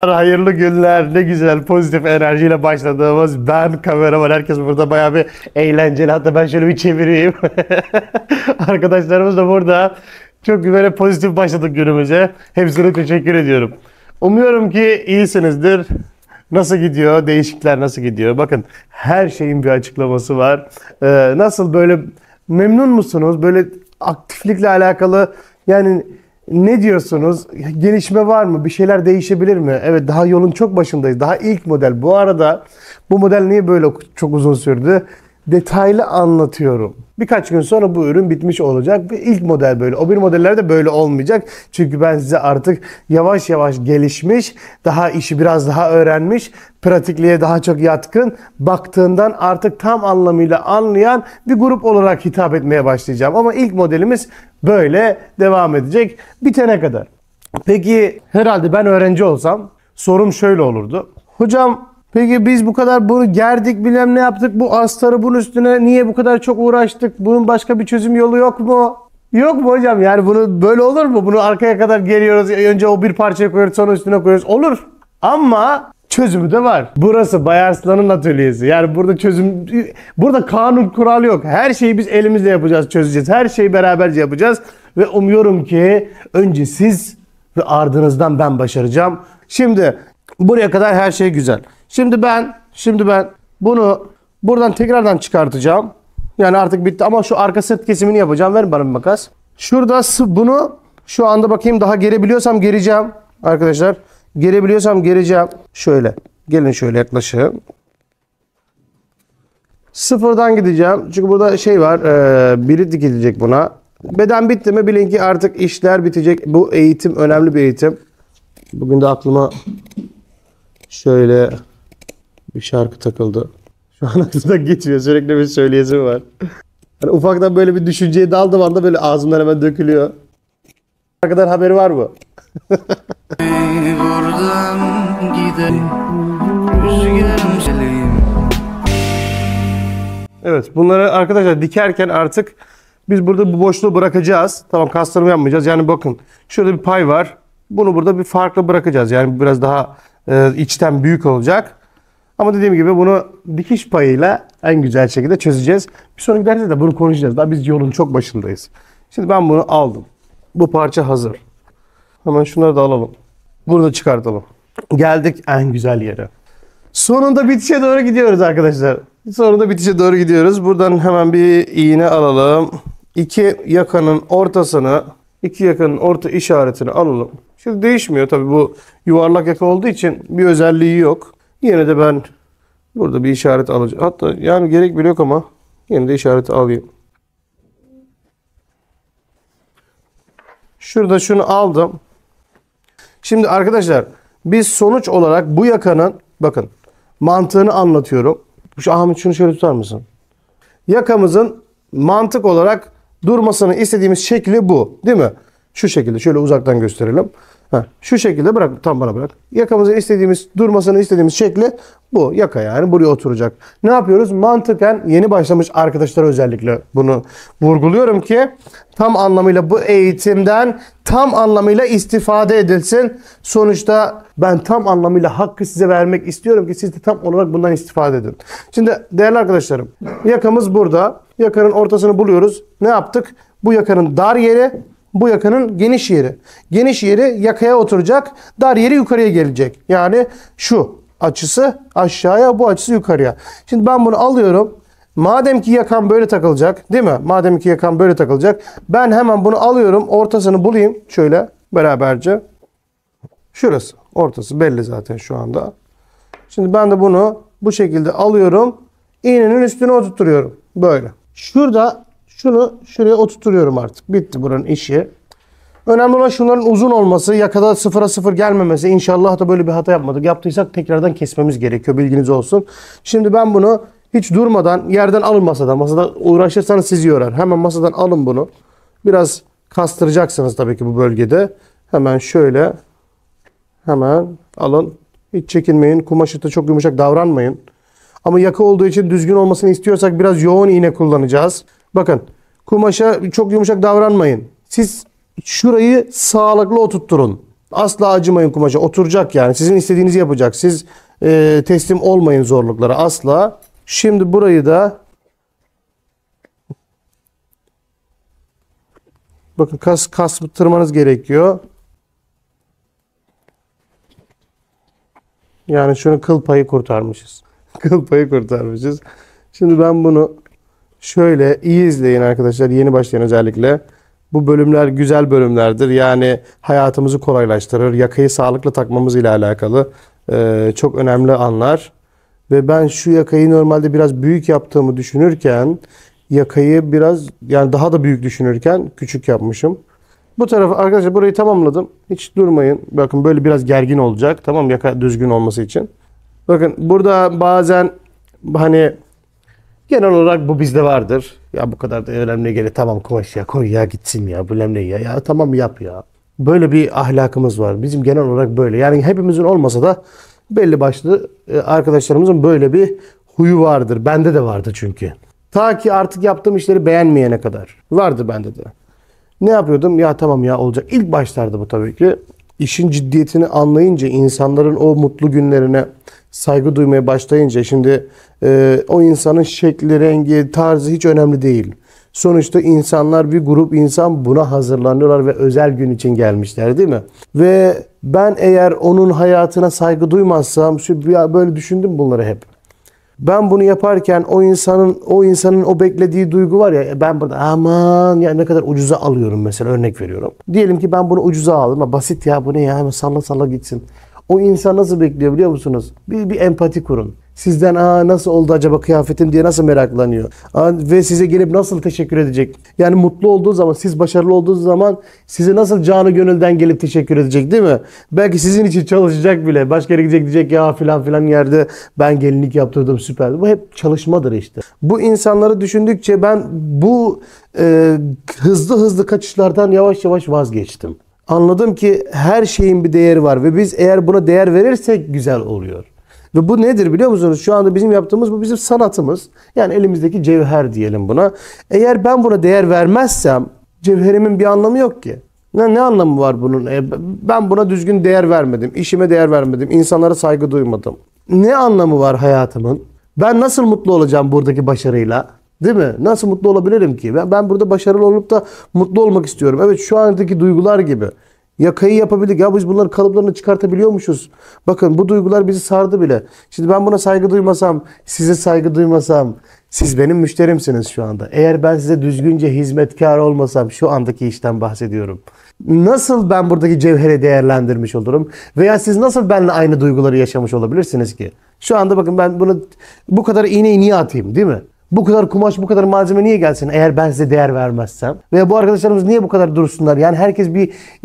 Hayırlı günler. Ne güzel pozitif enerjiyle başladığımız ben, kameraman, herkes burada bayağı bir eğlenceli. Hatta ben şöyle bir çevireyim. Arkadaşlarımız da burada. Çok böyle pozitif başladık günümüze. Hepsine teşekkür ediyorum. Umuyorum ki iyisinizdir. Nasıl gidiyor? Değişiklikler nasıl gidiyor? Bakın, her şeyin bir açıklaması var. Nasıl, böyle memnun musunuz? Böyle aktiflikle alakalı, yani ne diyorsunuz? Gelişme var mı? Bir şeyler değişebilir mi? Evet, daha yolun çok başındayız. Daha ilk model. Bu arada bu model niye böyle çok uzun sürdü? Detaylı anlatıyorum. Birkaç gün sonra bu ürün bitmiş olacak ve ilk model böyle. O bir modeller de böyle olmayacak. Çünkü ben size artık yavaş yavaş gelişmiş, daha işi biraz daha öğrenmiş, pratikliğe daha çok yatkın, baktığından artık tam anlamıyla anlayan bir grup olarak hitap etmeye başlayacağım. Ama ilk modelimiz böyle devam edecek bitene kadar. Peki herhalde ben öğrenci olsam sorum şöyle olurdu. Hocam, peki biz bu kadar bunu gerdik, bilmem ne yaptık, bu astarı bunun üstüne niye bu kadar çok uğraştık? Bunun başka bir çözüm yolu yok mu? Yok mu hocam? Yani bunu böyle olur mu? Bunu arkaya kadar geliyoruz. Önce o bir parçaya koyuyoruz, sonra üstüne koyuyoruz. Olur. Ama çözümü de var. Burası Bay Arslan'ın atölyesi. Yani burada çözüm, burada kanun kural yok. Her şeyi biz elimizle yapacağız, çözeceğiz. Her şeyi beraberce yapacağız. Ve umuyorum ki önce siz ve ardınızdan ben başaracağım. Şimdi buraya kadar her şey güzel. Şimdi ben bunu buradan tekrardan çıkartacağım. Yani artık bitti ama şu arka sırt kesimini yapacağım. Verin bana bir makas. Şurada bunu şu anda bakayım, daha gerebiliyorsam gereceğim. Arkadaşlar, gerebiliyorsam gereceğim. Şöyle. Gelin şöyle yaklaşın. Sıfırdan gideceğim. Çünkü burada şey var. Biri dikilecek buna. Beden bitti mi bilin ki artık işler bitecek. Bu eğitim önemli bir eğitim. Bugün de aklıma şöyle bir şarkı takıldı. Şu an aklımda geçmiyor. Sürekli bir söyleyesim var. Hani ufaktan böyle bir düşünceye daldığım anda böyle ağzımdan hemen dökülüyor. Ne kadar haberi var mı? Buradan gidelim. Evet, bunları arkadaşlar dikerken artık biz burada bu boşluğu bırakacağız. Tamam, kaslarımı yapmayacağız. Yani bakın, şurada bir pay var. Bunu burada bir farklı bırakacağız. Yani biraz daha içten büyük olacak. Ama dediğim gibi bunu dikiş payıyla en güzel şekilde çözeceğiz. Bir sonraki derste de bunu konuşacağız. Daha biz yolun çok başındayız. Şimdi ben bunu aldım. Bu parça hazır. Hemen şunları da alalım. Bunu da çıkartalım. Geldik en güzel yere. Sonunda bitişe doğru gidiyoruz arkadaşlar. Sonunda bitişe doğru gidiyoruz. Buradan hemen bir iğne alalım. İki yakanın orta işaretini alalım. Şimdi değişmiyor tabii, bu yuvarlak yaka olduğu için bir özelliği yok. Yine de ben burada bir işaret alacağım. Hatta yani gerek bile yok ama yine de işareti alayım. Şurada şunu aldım. Şimdi arkadaşlar, biz sonuç olarak bu yakanın, bakın, mantığını anlatıyorum. Ahmet, şunu şöyle tutar mısın? Yakamızın mantık olarak durmasını istediğimiz şekli bu, değil mi? Şu şekilde şöyle uzaktan gösterelim. Şu şekilde bırak, tam bana bırak. Yakamızın durmasını istediğimiz şekli bu. Yaka yani buraya oturacak. Ne yapıyoruz? Mantıken yeni başlamış arkadaşlara özellikle bunu vurguluyorum ki tam anlamıyla bu eğitimden tam anlamıyla istifade edilsin. Sonuçta ben tam anlamıyla hakkı size vermek istiyorum ki siz de tam olarak bundan istifade edin. Şimdi değerli arkadaşlarım, yakamız burada. Yakanın ortasını buluyoruz. Ne yaptık? Bu yakanın dar yeri, bu yakanın geniş yeri. Geniş yeri yakaya oturacak, dar yeri yukarıya gelecek. Yani şu açısı aşağıya, bu açısı yukarıya. Şimdi ben bunu alıyorum. Madem ki yakan böyle takılacak, değil mi? Madem ki yakan böyle takılacak, ben hemen bunu alıyorum, ortasını bulayım. Şöyle beraberce. Şurası. Ortası belli zaten şu anda. Şimdi ben de bunu bu şekilde alıyorum. İğnenin üstüne oturtuyorum. Böyle. Şurada şunu şuraya oturtuyorum artık. Bitti buranın işi. Önemli olan şunların uzun olması, yakada 0'a 0 gelmemesi. İnşallah da böyle bir hata yapmadık. Yaptıysak tekrardan kesmemiz gerekiyor. Bilginiz olsun. Şimdi ben bunu hiç durmadan yerden alın masadan. Masada uğraşırsanız sizi yorar. Hemen masadan alın bunu. Biraz kastıracaksınız tabii ki bu bölgede. Hemen şöyle. Hemen alın. Hiç çekinmeyin. Kumaşı da çok yumuşak davranmayın. Ama yaka olduğu için düzgün olmasını istiyorsak biraz yoğun iğne kullanacağız. Bakın, kumaşa çok yumuşak davranmayın. Siz şurayı sağlıklı oturtturun. Asla acımayın kumaşa. Oturacak yani. Sizin istediğinizi yapacak. Siz teslim olmayın zorluklara asla. Şimdi burayı da bakın kastırmanız gerekiyor. Yani şunu kıl payı kurtarmışız. Kıl payı kurtarmışız. Şimdi ben bunu şöyle iyi izleyin arkadaşlar. Yeni başlayan özellikle. Bu bölümler güzel bölümlerdir. Yani hayatımızı kolaylaştırır. Yakayı sağlıklı takmamız ile alakalı çok önemli anlar. Ve ben şu yakayı normalde biraz büyük yaptığımı düşünürken yakayı biraz yani daha da büyük düşünürken küçük yapmışım. Bu tarafı arkadaşlar burayı tamamladım. Hiç durmayın. Bakın böyle biraz gergin olacak. Tamam, yaka düzgün olması için. Bakın burada bazen hani genel olarak bu bizde vardır. Ya bu kadar da önemli gelir. Tamam kumaş ya koy ya gitsin ya. Bu önemli ya. Ya tamam yap ya. Böyle bir ahlakımız var. Bizim genel olarak böyle. Yani hepimizin olmasa da belli başlı arkadaşlarımızın böyle bir huyu vardır. Bende de vardı çünkü. Ta ki artık yaptığım işleri beğenmeyene kadar. Vardı bende de. Ne yapıyordum? Ya tamam ya olacak. İlk başlarda bu tabii ki. İşin ciddiyetini anlayınca, insanların o mutlu günlerine saygı duymaya başlayınca, şimdi o insanın şekli, rengi, tarzı hiç önemli değil. Sonuçta insanlar, bir grup insan buna hazırlanıyorlar ve özel gün için gelmişler değil mi? Ve ben eğer onun hayatına saygı duymazsam, böyle düşündüm bunları hep. Ben bunu yaparken o insanın o beklediği duygu var ya, ben burada aman ya ne kadar ucuza alıyorum mesela, örnek veriyorum. Diyelim ki ben bunu ucuza aldım ama basit ya bu ne ya hemen salla salla gitsin. O insan nasıl bekliyor biliyor musunuz? Bir empati kurun. Sizden nasıl oldu acaba kıyafetim diye nasıl meraklanıyor. Ve size gelip nasıl teşekkür edecek. Yani mutlu olduğu zaman, siz başarılı olduğunuz zaman size nasıl canı gönülden gelip teşekkür edecek değil mi? Belki sizin için çalışacak bile. Başka yere gidecek, diyecek ya filan filan yerde ben gelinlik yaptırdım süperdi. Bu hep çalışmadır işte. Bu insanları düşündükçe ben bu hızlı hızlı kaçışlardan yavaş yavaş vazgeçtim. Anladım ki her şeyin bir değeri var ve biz eğer buna değer verirsek güzel oluyor. Ve bu nedir biliyor musunuz? Şu anda bizim yaptığımız bu bizim sanatımız. Yani elimizdeki cevher diyelim buna. Eğer ben buna değer vermezsem cevherimin bir anlamı yok ki. Ne anlamı var bunun? Ben buna düzgün değer vermedim. İşime değer vermedim. İnsanlara saygı duymadım. Ne anlamı var hayatımın? Ben nasıl mutlu olacağım buradaki başarıyla? Değil mi? Nasıl mutlu olabilirim ki? Ben burada başarılı olup da mutlu olmak istiyorum. Evet, şu andaki duygular gibi. Yakayı yapabildik. Ya biz bunların kalıplarını çıkartabiliyormuşuz. Bakın bu duygular bizi sardı bile. Şimdi ben buna saygı duymasam, size saygı duymasam, siz benim müşterimsiniz şu anda. Eğer ben size düzgünce hizmetkar olmasam, şu andaki işten bahsediyorum. Nasıl ben buradaki cevheri değerlendirmiş olurum? Veya siz nasıl benimle aynı duyguları yaşamış olabilirsiniz ki? Şu anda bakın ben bunu bu kadar iğneyi niye atayım değil mi? Bu kadar kumaş, bu kadar malzeme niye gelsin eğer ben size değer vermezsem? Veya bu arkadaşlarımız niye bu kadar dursunlar? Yani herkes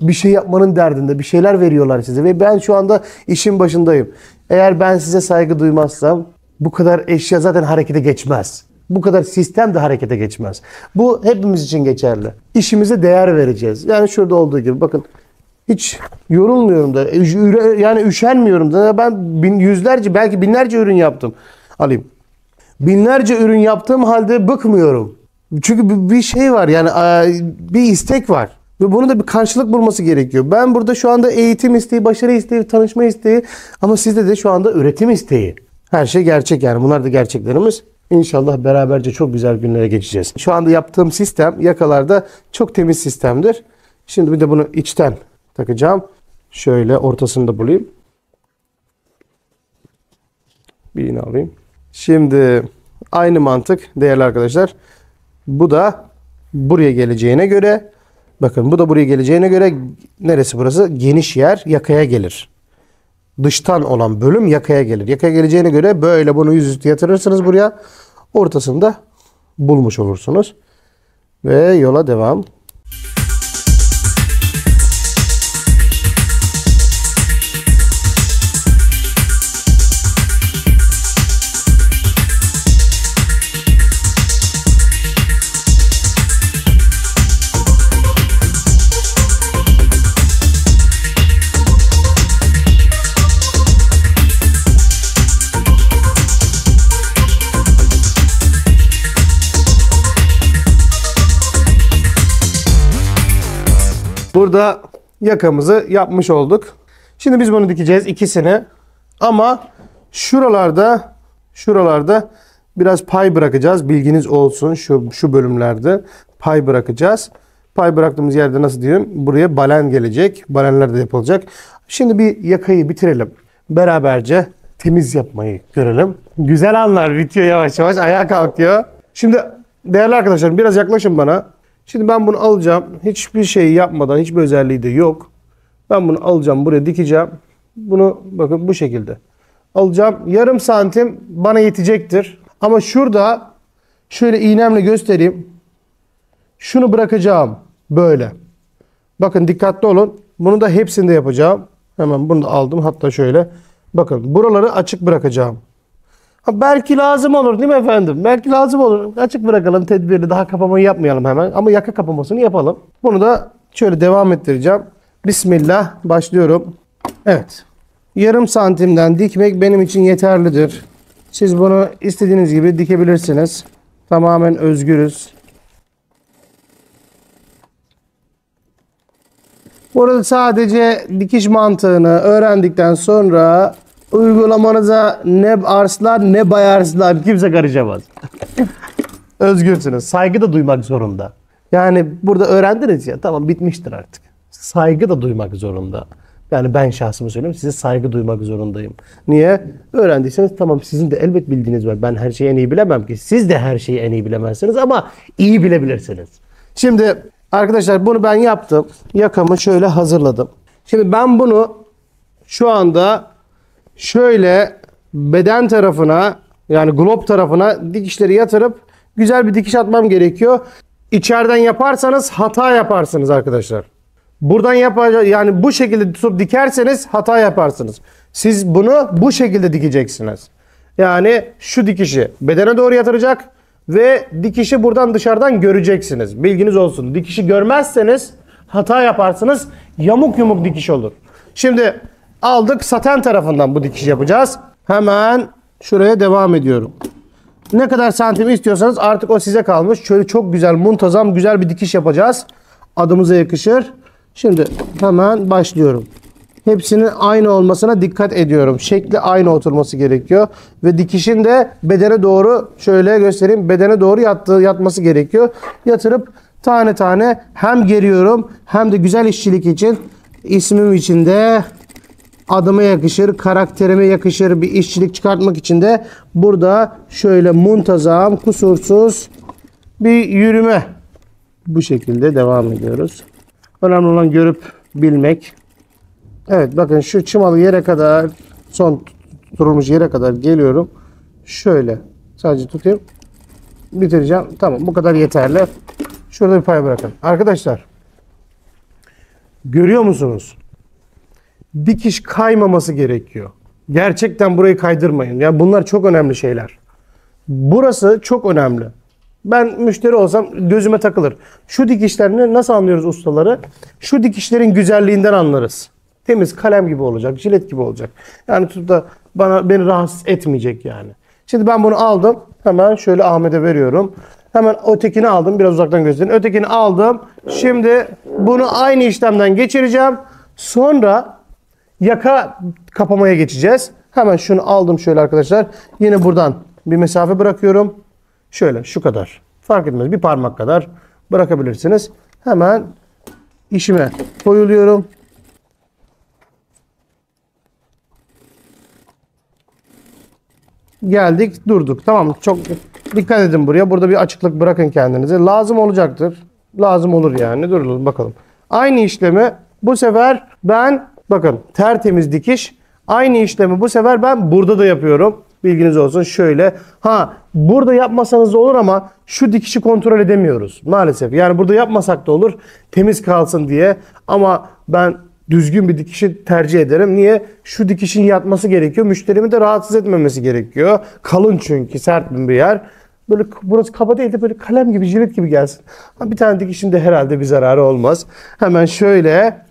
bir şey yapmanın derdinde, bir şeyler veriyorlar size. Ve ben şu anda işin başındayım. Eğer ben size saygı duymazsam bu kadar eşya zaten harekete geçmez. Bu kadar sistem de harekete geçmez. Bu hepimiz için geçerli. İşimize değer vereceğiz. Yani şurada olduğu gibi bakın. Hiç yorulmuyorum da, yani üşenmiyorum da. Ben yüzlerce, belki binlerce ürün yaptım. Alayım. Binlerce ürün yaptığım halde bıkmıyorum. Çünkü bir şey var yani bir istek var. Ve bunun da bir karşılık bulması gerekiyor. Ben burada şu anda eğitim isteği, başarı isteği, tanışma isteği ama sizde de şu anda üretim isteği. Her şey gerçek yani. Bunlar da gerçeklerimiz. İnşallah beraberce çok güzel günlere geçeceğiz. Şu anda yaptığım sistem yakalarda çok temiz sistemdir. Şimdi bir de bunu içten takacağım. Şöyle ortasını da bulayım. Bir iğne alayım. Şimdi aynı mantık değerli arkadaşlar. Bu da buraya geleceğine göre, bakın bu da buraya geleceğine göre neresi burası? Geniş yer yakaya gelir. Dıştan olan bölüm yakaya gelir. Yakaya geleceğine göre böyle bunu yüzüstü yatırırsınız buraya. Ortasında bulmuş olursunuz. Ve yola devam. Burada yakamızı yapmış olduk. Şimdi biz bunu dikeceğiz ikisini. Ama şuralarda biraz pay bırakacağız. Bilginiz olsun, şu bölümlerde pay bırakacağız. Pay bıraktığımız yerde nasıl diyeyim? Buraya balen gelecek. Balenler de yapılacak. Şimdi bir yakayı bitirelim. Beraberce temiz yapmayı görelim. Güzel anlar bitiyor yavaş yavaş. Ayağa kalkıyor. Şimdi değerli arkadaşlarım biraz yaklaşın bana. Şimdi ben bunu alacağım. Hiçbir şey yapmadan, hiçbir özelliği de yok. Ben bunu alacağım, buraya dikeceğim. Bunu bakın bu şekilde alacağım. Yarım santim bana yetecektir. Ama şurada şöyle iğnemle göstereyim. Şunu bırakacağım böyle. Bakın dikkatli olun. Bunu da hepsinde yapacağım. Hemen bunu da aldım. Hatta şöyle. Bakın buraları açık bırakacağım. Ha, belki lazım olur değil mi efendim? Belki lazım olur. Açık bırakalım tedbirli. Daha kapamayı yapmayalım hemen. Ama yaka kapamasını yapalım. Bunu da şöyle devam ettireceğim. Bismillah. Başlıyorum. Evet. Yarım santimden dikmek benim için yeterlidir. Siz bunu istediğiniz gibi dikebilirsiniz. Tamamen özgürüz. Burada sadece dikiş mantığını öğrendikten sonra uygulamanıza ne arslan ne bayarslan kimse karışamaz. Özgürsünüz. Saygı da duymak zorunda. Yani burada öğrendiniz ya, tamam bitmiştir artık. Saygı da duymak zorunda. Yani ben şahsımı söylüyorum, size saygı duymak zorundayım. Niye? Öğrendiyseniz tamam, sizin de elbet bildiğiniz var. Ben her şeyi en iyi bilemem ki. Siz de her şeyi en iyi bilemezsiniz ama iyi bilebilirsiniz. Şimdi arkadaşlar bunu ben yaptım. Yakamı şöyle hazırladım. Şimdi ben bunu şu anda şöyle beden tarafına, yani glob tarafına dikişleri yatırıp güzel bir dikiş atmam gerekiyor. İçeriden yaparsanız hata yaparsınız arkadaşlar. Buradan yani bu şekilde tutup dikerseniz hata yaparsınız. Siz bunu bu şekilde dikeceksiniz. Yani şu dikişi bedene doğru yatıracak ve dikişi buradan dışarıdan göreceksiniz. Bilginiz olsun. Dikişi görmezseniz hata yaparsınız. Yamuk yumuk dikiş olur. Şimdi aldık, saten tarafından bu dikişi yapacağız. Hemen şuraya devam ediyorum. Ne kadar santim istiyorsanız artık o size kalmış. Şöyle çok güzel, muntazam, güzel bir dikiş yapacağız. Adımıza yakışır. Şimdi hemen başlıyorum. Hepsinin aynı olmasına dikkat ediyorum. Şekli aynı oturması gerekiyor. Ve dikişin de bedene doğru, şöyle göstereyim, bedene doğru yatması gerekiyor. Yatırıp tane tane hem geriyorum hem de güzel işçilik için, ismim için de adıma yakışır, karakterime yakışır bir işçilik çıkartmak için de burada şöyle muntazam, kusursuz bir yürüme. Bu şekilde devam ediyoruz. Önemli olan görüp bilmek. Evet bakın şu çımalı yere kadar, son tutulmuş yere kadar geliyorum. Şöyle sadece tutayım. Bitireceğim. Tamam, bu kadar yeterli. Şurada bir pay bırakın. Arkadaşlar görüyor musunuz? Dikiş kaymaması gerekiyor. Gerçekten burayı kaydırmayın. Yani bunlar çok önemli şeyler. Burası çok önemli. Ben müşteri olsam gözüme takılır. Şu dikişlerini nasıl anlıyoruz ustaları? Şu dikişlerin güzelliğinden anlarız. Temiz kalem gibi olacak, jilet gibi olacak. Yani tutup da beni rahatsız etmeyecek yani. Şimdi ben bunu aldım. Hemen şöyle Ahmet'e veriyorum. Hemen ötekini aldım. Biraz uzaktan göstereyim. Ötekini aldım. Şimdi bunu aynı işlemden geçireceğim. Sonra yaka kapamaya geçeceğiz. Hemen şunu aldım şöyle arkadaşlar. Yine buradan bir mesafe bırakıyorum. Şöyle şu kadar. Fark etmez. Bir parmak kadar bırakabilirsiniz. Hemen işime koyuluyorum. Geldik, durduk. Tamam, çok dikkat edin buraya. Burada bir açıklık bırakın kendinize. Lazım olacaktır. Lazım olur yani. Duralım bakalım. Aynı işlemi bu sefer ben, bakın tertemiz dikiş. Aynı işlemi bu sefer ben burada da yapıyorum. Bilginiz olsun. Şöyle. Ha, burada yapmasanız da olur ama şu dikişi kontrol edemiyoruz maalesef. Yani burada yapmasak da olur. Temiz kalsın diye. Ama ben düzgün bir dikişi tercih ederim. Niye? Şu dikişin yatması gerekiyor. Müşterimi de rahatsız etmemesi gerekiyor. Kalın çünkü, sert bir yer. Böyle burası kaba değil de böyle kalem gibi, jilet gibi gelsin. Ha, bir tane dikişin de herhalde bir zararı olmaz. Hemen şöyle.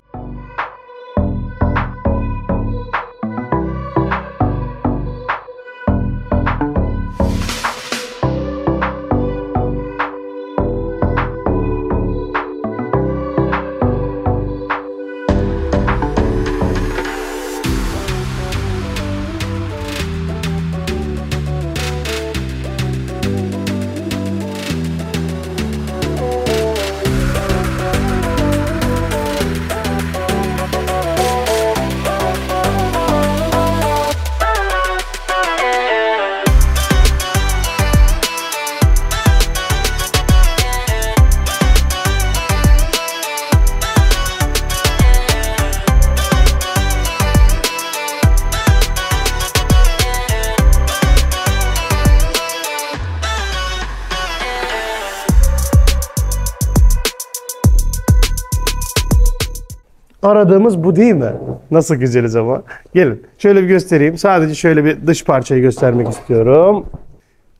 Aradığımız bu değil mi? Nasıl güzeliz ama. Gelin şöyle bir göstereyim. Sadece şöyle bir dış parçayı göstermek istiyorum.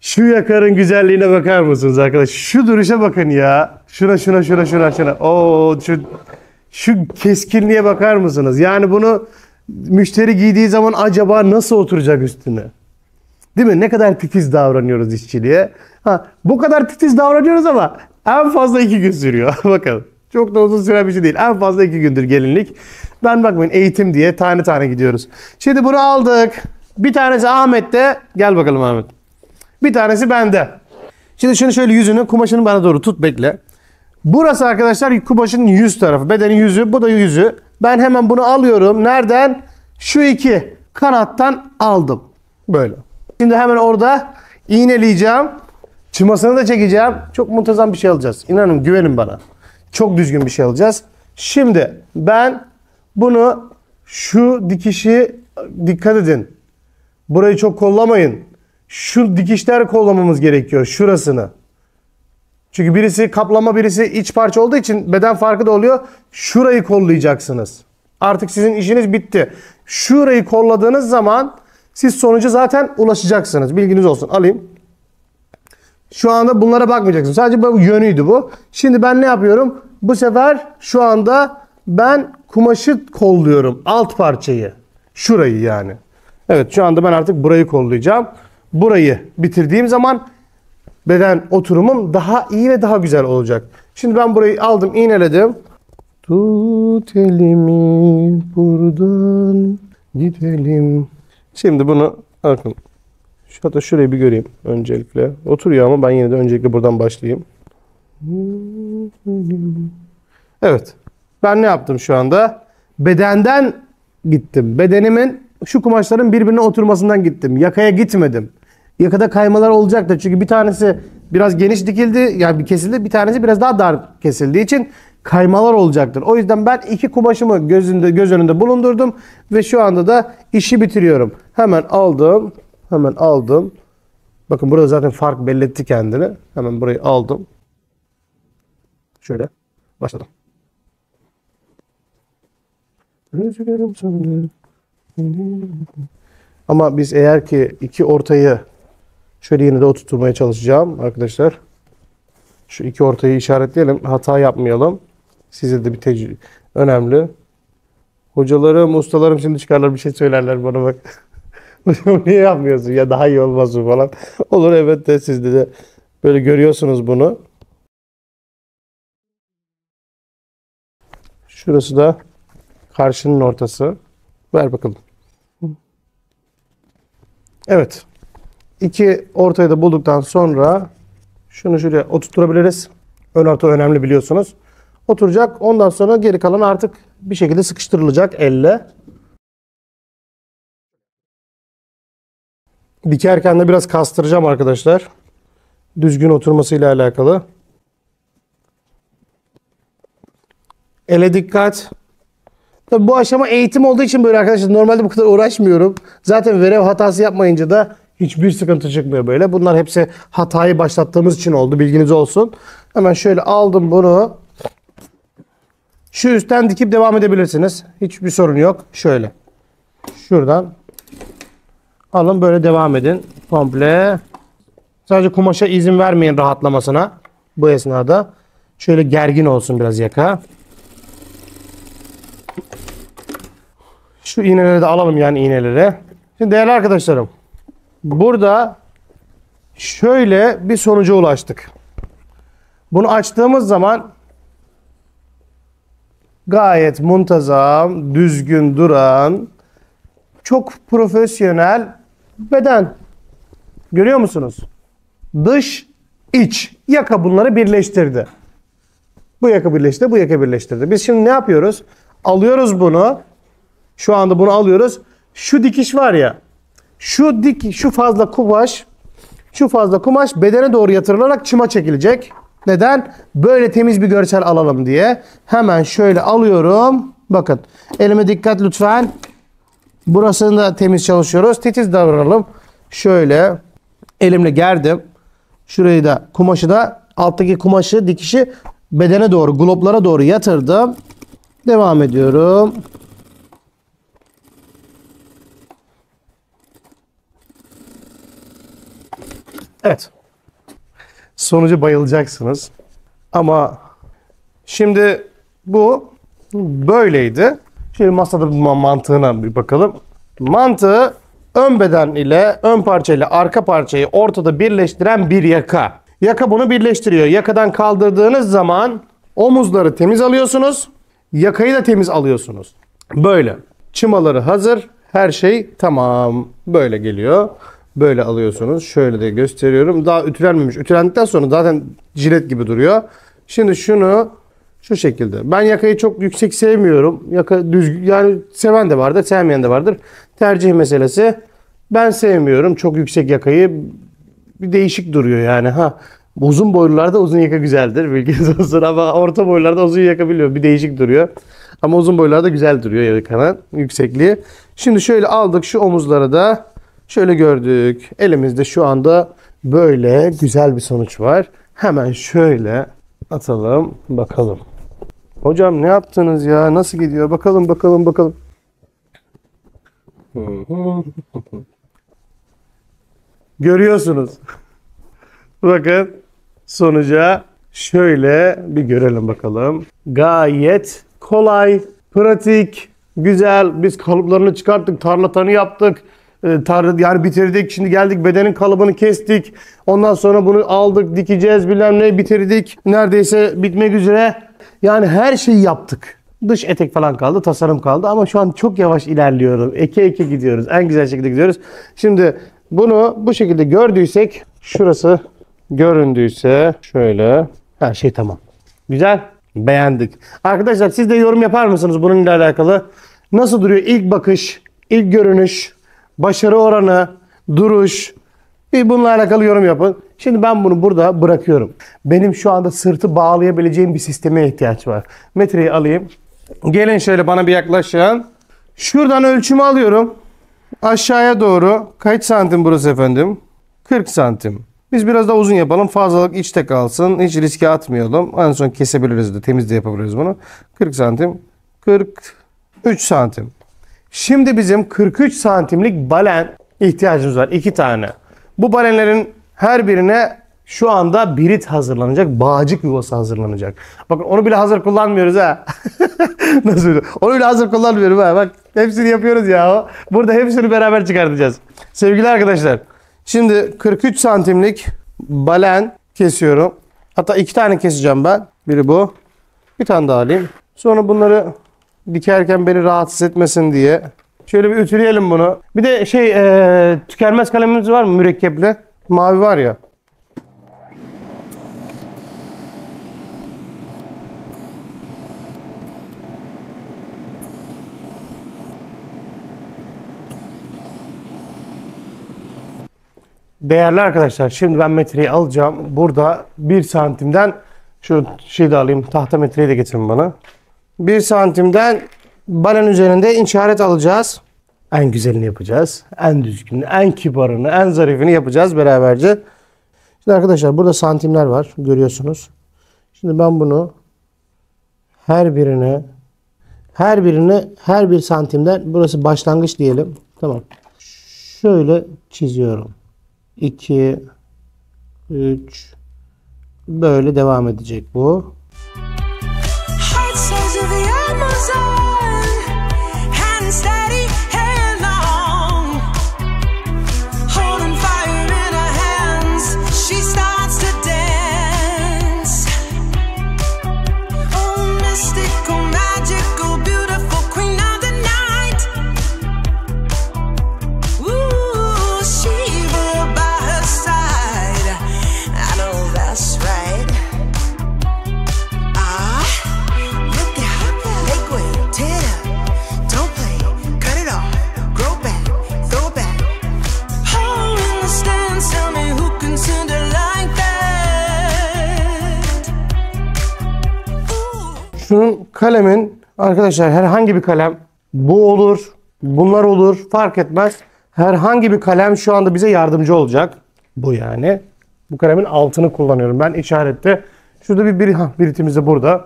Şu yakarın güzelliğine bakar mısınız arkadaşlar? Şu duruşa bakın ya. Şuna. Oo, şu keskinliğe bakar mısınız? Yani bunu müşteri giydiği zaman acaba nasıl oturacak üstüne? Değil mi? Ne kadar titiz davranıyoruz işçiliğe. Bu kadar titiz davranıyoruz ama en fazla 2 gün sürüyor. Bakalım. Çok da uzun süren bir şey değil. En fazla 2 gündür gelinlik. Ben bakmayın eğitim diye tane tane gidiyoruz. Şimdi bunu aldık. Bir tanesi Ahmet'te. Gel bakalım Ahmet. Bir tanesi bende. Şimdi şunu şöyle yüzünü, kumaşını bana doğru tut, bekle. Burası arkadaşlar kumaşın yüz tarafı. Bedenin yüzü, bu da yüzü. Ben hemen bunu alıyorum. Nereden? Şu 2 kanattan aldım. Böyle. Şimdi hemen orada iğneleyeceğim. Çımasını da çekeceğim. Çok muntazam bir şey alacağız. İnanın, güvenin bana. Çok düzgün bir şey alacağız. Şimdi ben bunu, şu dikişi dikkat edin. Burayı çok kollamayın. Şu dikişler kollamamız gerekiyor. Şurasını. Çünkü birisi kaplama, birisi iç parça olduğu için beden farkı da oluyor. Şurayı kollayacaksınız. Artık sizin işiniz bitti. Şurayı kolladığınız zaman siz sonuca zaten ulaşacaksınız. Bilginiz olsun. Alayım. Şu anda bunlara bakmayacaksınız. Sadece bu yönüydü bu. Şimdi ben ne yapıyorum? Bu sefer şu anda ben kumaşı kolluyorum. Alt parçayı. Şurayı yani. Evet, şu anda ben artık burayı kollayacağım. Burayı bitirdiğim zaman beden oturumum daha iyi ve daha güzel olacak. Şimdi ben burayı aldım, iğneledim. Tut elimi buradan gidelim. Şimdi bunu bakın. Hatta şurayı bir göreyim öncelikle. Oturuyor ama ben yine de öncelikle buradan başlayayım. Evet. Ben ne yaptım şu anda? Bedenden gittim. Bedenimin, şu kumaşların birbirine oturmasından gittim. Yakaya gitmedim. Yakada kaymalar olacaktı. Çünkü bir tanesi biraz geniş dikildi, yani bir kesildi. Bir tanesi biraz daha dar kesildiği için kaymalar olacaktır. O yüzden ben 2 kumaşımı göz önünde bulundurdum ve şu anda da işi bitiriyorum. Hemen aldım. Bakın burada zaten fark belli etti kendini. Hemen burayı aldım. Şöyle başladım. Ama biz eğer ki 2 ortayı şöyle yine de oturtmaya çalışacağım arkadaşlar. Şu 2 ortayı işaretleyelim. Hata yapmayalım. Size de bir tecrübe önemli. Hocalarım, ustalarım şimdi çıkarlar bir şey söylerler bana, bak. Niye yapmıyorsun ya, daha iyi olmaz mı falan. Olur, evet, de siz de böyle görüyorsunuz bunu. Şurası da karşının ortası. Ver bakalım. Evet. 2 ortayı da bulduktan sonra şunu şuraya oturtturabiliriz. Ön orta önemli, biliyorsunuz. Oturacak. Ondan sonra geri kalan artık bir şekilde sıkıştırılacak elle. Dikerken de biraz kastıracağım arkadaşlar. Düzgün oturmasıyla alakalı. Ele dikkat. Tabii bu aşama eğitim olduğu için böyle arkadaşlar, normalde bu kadar uğraşmıyorum. Zaten verev hatası yapmayınca da hiçbir sıkıntı çıkmıyor böyle. Bunlar hepsi hatayı başlattığımız için oldu. Bilginiz olsun. Hemen şöyle aldım bunu. Şu üstten dikip devam edebilirsiniz. Hiçbir sorun yok. Şöyle. Şuradan alın, böyle devam edin. Komple. Sadece kumaşa izin vermeyin rahatlamasına. Bu esnada. Şöyle gergin olsun biraz yaka. Şu iğneleri de alalım, yani iğneleri. Şimdi değerli arkadaşlarım, burada şöyle bir sonuca ulaştık. Bunu açtığımız zaman gayet muntazam, düzgün duran, çok profesyonel beden. Görüyor musunuz? Dış, iç. Yaka bunları birleştirdi. Bu yaka birleştirdi, bu yaka birleştirdi. Biz şimdi ne yapıyoruz? Alıyoruz bunu. Şu anda bunu alıyoruz. Şu dikiş var ya. Şu fazla kumaş bedene doğru yatırılarak çıma çekilecek. Neden? Böyle temiz bir görsel alalım diye. Hemen şöyle alıyorum. Bakın. Elime dikkat lütfen. Burasını da temiz çalışıyoruz. Titiz davranalım. Şöyle elimle gerdim. Şurayı da, kumaşı da, alttaki kumaşı, dikişi bedene doğru, gloplara doğru yatırdım. Devam ediyorum. Evet. Sonucu bayılacaksınız. Ama şimdi bu böyleydi. Şimdi masada mantığına bir bakalım. Mantığı ön beden ile ön parça ile arka parçayı ortada birleştiren bir yaka. Yaka bunu birleştiriyor. Yakadan kaldırdığınız zaman omuzları temiz alıyorsunuz. Yakayı da temiz alıyorsunuz. Böyle. Çımaları hazır. Her şey tamam. Böyle geliyor. Böyle alıyorsunuz. Şöyle de gösteriyorum. Daha ütülenmemiş. Ütülendikten sonra zaten jilet gibi duruyor. Şimdi şunu şu şekilde. Ben yakayı çok yüksek sevmiyorum. Yaka düzgün, yani seven de vardır, sevmeyen de vardır. Tercih meselesi. Ben sevmiyorum çok yüksek yakayı. Bir değişik duruyor yani. Ha, uzun boylularda uzun yaka güzeldir. Bilginiz olsun ama orta boylarda uzun yaka biliyor. Bir değişik duruyor. Ama uzun boylarda güzel duruyor yakanın yüksekliği. Şimdi şöyle aldık şu omuzlara da şöyle gördük. Elimizde şu anda böyle güzel bir sonuç var. Hemen şöyle atalım bakalım. Hocam ne yaptınız ya? Nasıl gidiyor? Bakalım bakalım bakalım. Görüyorsunuz. Bakın sonuca şöyle bir görelim bakalım. Gayet kolay, pratik, güzel. Biz kalıplarını çıkarttık, tarlatanı yaptık. Yani bitirdik. Şimdi geldik bedenin kalıbını kestik. Ondan sonra bunu aldık, dikeceğiz, bilmem ne bitirdik. Neredeyse bitmek üzere. Yani her şeyi yaptık. Dış etek falan kaldı, tasarım kaldı ama şu an çok yavaş ilerliyorum. Eke eke gidiyoruz. En güzel şekilde gidiyoruz. Şimdi bunu bu şekilde gördüysek, şurası göründüyse şöyle her şey tamam. Güzel. Beğendik. Arkadaşlar siz de yorum yapar mısınız bununla alakalı? Nasıl duruyor ilk bakış, ilk görünüş, başarı oranı, duruş? Bir bununla alakalı yorum yapın. Şimdi ben bunu burada bırakıyorum. Benim şu anda sırtı bağlayabileceğim bir sisteme ihtiyaç var. Metreyi alayım. Gelin şöyle bana bir yaklaşın. Şuradan ölçümü alıyorum. Aşağıya doğru. Kaç santim burası efendim? 40 santim. Biz biraz daha uzun yapalım. Fazlalık içte kalsın. Hiç riske atmayalım. En son kesebiliriz de. Temiz de yapabiliriz bunu. 40 santim. 43 santim. Şimdi bizim 43 santimlik balen ihtiyacımız var. 2 tane. Bu balenlerin her birine şu anda birit hazırlanacak. Bağcık yuvası hazırlanacak. Bakın onu bile hazır kullanmıyoruz ha. Nasıl? Onu bile hazır kullanmıyorum ha. Bak hepsini yapıyoruz ya. Burada hepsini beraber çıkartacağız. Sevgili arkadaşlar. Şimdi 43 santimlik balen kesiyorum. Hatta 2 tane keseceğim ben. Biri bu. Bir tane daha alayım. Sonra bunları dikerken beni rahatsız etmesin diye. Şöyle bir ütüleyelim bunu. Bir de tükenmez kalemimiz var mı mürekkepli? Mavi var ya. Değerli arkadaşlar şimdi ben metreyi alacağım. Burada 1 santimden şu şeyi de alayım. Tahta metreyi de getirin bana. 1 santimden balen üzerinde işaret alacağız. En güzelini yapacağız. En düzgününü, en kibarını, en zarifini yapacağız beraberce. Şimdi arkadaşlar burada santimler var. Görüyorsunuz. Şimdi ben bunu her bir santimden burası başlangıç diyelim. Tamam. Şöyle çiziyorum. 2 3 böyle devam edecek bu. Şunun kalemin arkadaşlar herhangi bir kalem bu olur, bunlar olur fark etmez. Herhangi bir kalem şu anda bize yardımcı olacak. Bu yani. Bu kalemin altını kullanıyorum. Ben işarette şurada bir biritimiz de burada.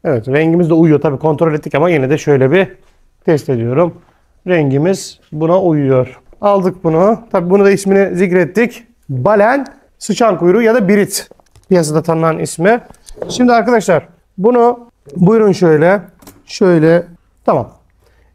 Evet, rengimiz de uyuyor. Tabii kontrol ettik ama yine de şöyle bir test ediyorum. Rengimiz buna uyuyor. Aldık bunu. Tabii bunu da ismini zikrettik. Balen sıçan kuyruğu ya da birit. Piyasada tanınan ismi. Şimdi arkadaşlar bunu buyurun şöyle. Şöyle. Tamam.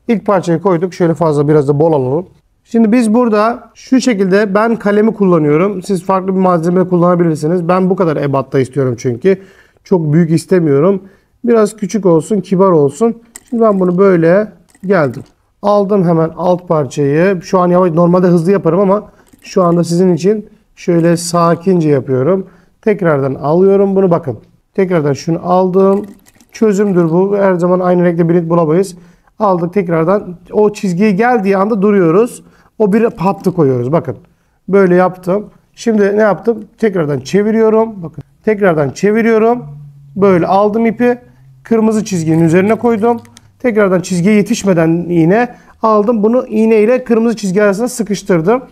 İlk parçayı koyduk. Şöyle fazla biraz da bol alalım. Şimdi biz burada şu şekilde ben kalemi kullanıyorum. Siz farklı bir malzeme kullanabilirsiniz. Ben bu kadar ebatta istiyorum çünkü. Çok büyük istemiyorum. Biraz küçük olsun, kibar olsun. Şimdi ben bunu böyle geldim. Aldım hemen alt parçayı. Şu an yavaş, normalde hızlı yaparım ama şu anda sizin için şöyle sakince yapıyorum. Tekrardan alıyorum bunu, bakın. Tekrardan şunu aldım. Çözümdür bu. Her zaman aynı renkte birini bulamayız. Aldık tekrardan. O çizgiye geldiği anda duruyoruz. O bir hattı koyuyoruz. Bakın. Böyle yaptım. Şimdi ne yaptım? Tekrardan çeviriyorum. Bakın. Tekrardan çeviriyorum. Böyle aldım ipi. Kırmızı çizginin üzerine koydum. Tekrardan çizgiye yetişmeden iğne aldım. Bunu iğne ile kırmızı çizgi arasında sıkıştırdım.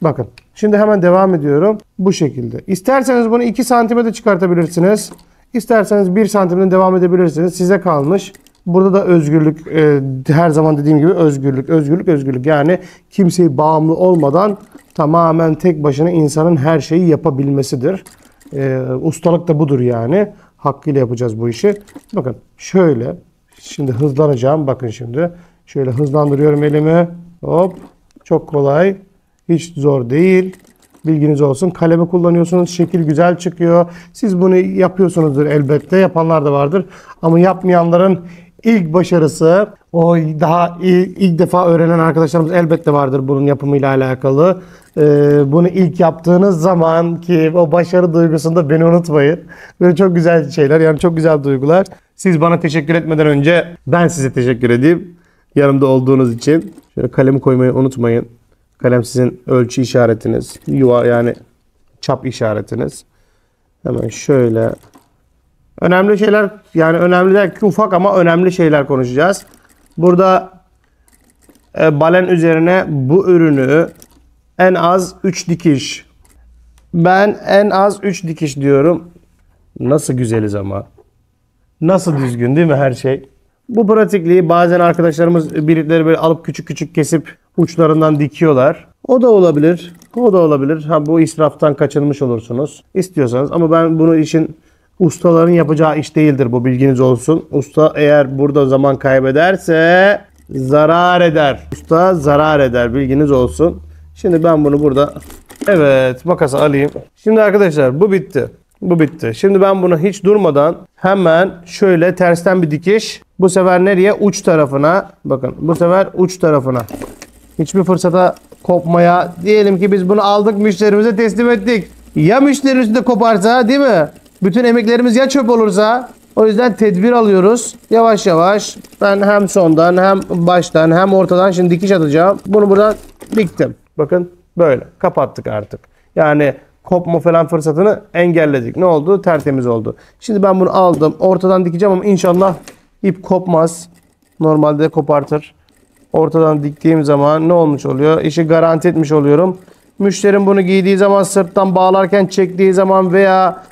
Bakın. Şimdi hemen devam ediyorum. Bu şekilde. İsterseniz bunu 2 santime de çıkartabilirsiniz. İsterseniz 1 santimden devam edebilirsiniz. Size kalmış. Burada da özgürlük, her zaman dediğim gibi özgürlük, özgürlük, özgürlük. Yani kimseye bağımlı olmadan tamamen tek başına insanın her şeyi yapabilmesidir. Ustalık da budur yani. Hakkıyla yapacağız bu işi. Bakın şöyle. Şimdi hızlanacağım. Bakın şimdi. Şöyle hızlandırıyorum elimi. Hop. Çok kolay. Hiç zor değil. Bilginiz olsun. Kalemi kullanıyorsunuz. Şekil güzel çıkıyor. Siz bunu yapıyorsunuzdur elbette. Yapanlar da vardır. Ama yapmayanların ilk başarısı, o daha ilk defa öğrenen arkadaşlarımız elbette vardır bunun yapımıyla alakalı. Bunu ilk yaptığınız zaman ki o başarı duygusunda beni unutmayın. Böyle çok güzel şeyler, yani çok güzel duygular. Siz bana teşekkür etmeden önce ben size teşekkür edeyim. Yanımda olduğunuz için. Şöyle kalemi koymayı unutmayın. Kalem sizin ölçü işaretiniz. Yani çap işaretiniz. Hemen şöyle. Önemli şeyler, yani önemli değil ki ufak ama önemli şeyler konuşacağız. Burada balen üzerine bu ürünü en az 3 dikiş. Ben en az 3 dikiş diyorum. Nasıl güzeliz ama. Nasıl düzgün değil mi her şey? Bu pratikliği bazen arkadaşlarımız biritleri böyle alıp küçük küçük kesip uçlarından dikiyorlar. O da olabilir. O da olabilir. Ha, bu israftan kaçınmış olursunuz. İstiyorsanız, ama ben bunu işin ustaların yapacağı iş değildir, bu bilginiz olsun. Usta eğer burada zaman kaybederse zarar eder. Usta zarar eder, bilginiz olsun. Şimdi ben bunu burada, evet, makası alayım. Şimdi arkadaşlar bu bitti. Bu bitti. Şimdi ben bunu hiç durmadan hemen şöyle tersten bir dikiş. Bu sefer nereye? Uç tarafına. Bakın bu sefer uç tarafına. Hiçbir fırsata kopmaya. Diyelim ki biz bunu aldık, müşterimize teslim ettik. Ya müşterimiz de koparsa, değil mi? Bütün emeklerimiz ya çöp olursa. O yüzden tedbir alıyoruz. Yavaş yavaş. Ben hem sondan hem baştan hem ortadan şimdi dikiş atacağım. Bunu buradan diktim. Bakın böyle. Kapattık artık. Yani kopma falan fırsatını engelledik. Ne oldu? Tertemiz oldu. Şimdi ben bunu aldım. Ortadan dikeceğim ama inşallah ip kopmaz. Normalde kopartır. Ortadan diktiğim zaman ne olmuş oluyor? İşi garanti etmiş oluyorum. Müşterim bunu giydiği zaman, sırttan bağlarken çektiği zaman veya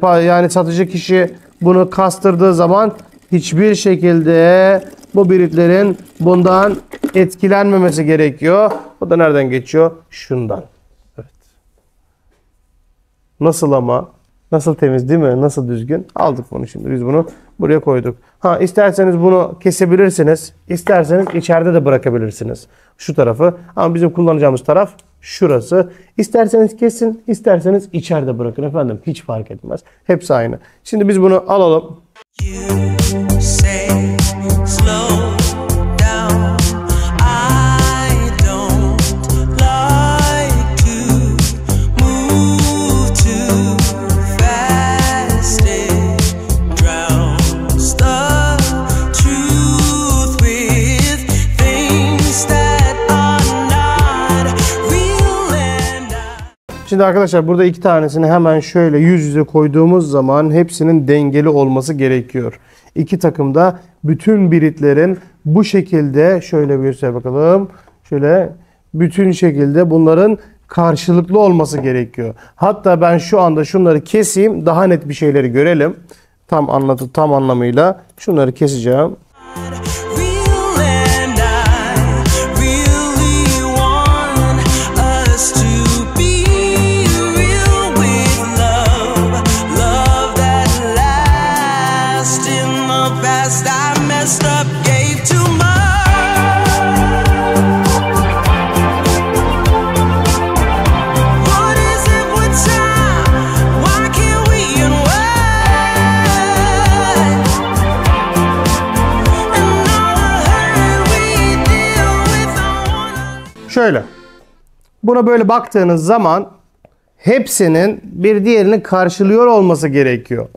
yani satıcı kişi bunu kastırdığı zaman hiçbir şekilde bu biritlerin bundan etkilenmemesi gerekiyor. O da nereden geçiyor? Şundan. Evet. Nasıl ama? Nasıl temiz değil mi? Nasıl düzgün? Aldık bunu şimdi. Biz bunu buraya koyduk. Ha, isterseniz bunu kesebilirsiniz. İsterseniz içeride de bırakabilirsiniz. Şu tarafı. Ama bizim kullanacağımız taraf şurası. İsterseniz kesin, isterseniz içeride bırakın efendim. Hiç fark etmez. Hepsi aynı. Şimdi biz bunu alalım. Şimdi arkadaşlar burada iki tanesini hemen şöyle yüz yüze koyduğumuz zaman hepsinin dengeli olması gerekiyor. İki takım da bütün biritlerin bu şekilde, şöyle bir şey bakalım. Şöyle bütün şekilde bunların karşılıklı olması gerekiyor. Hatta ben şu anda şunları keseyim, daha net bir şeyleri görelim. tam anlamıyla şunları keseceğim. Şöyle. Buna böyle baktığınız zaman hepsinin bir diğerini karşılıyor olması gerekiyor.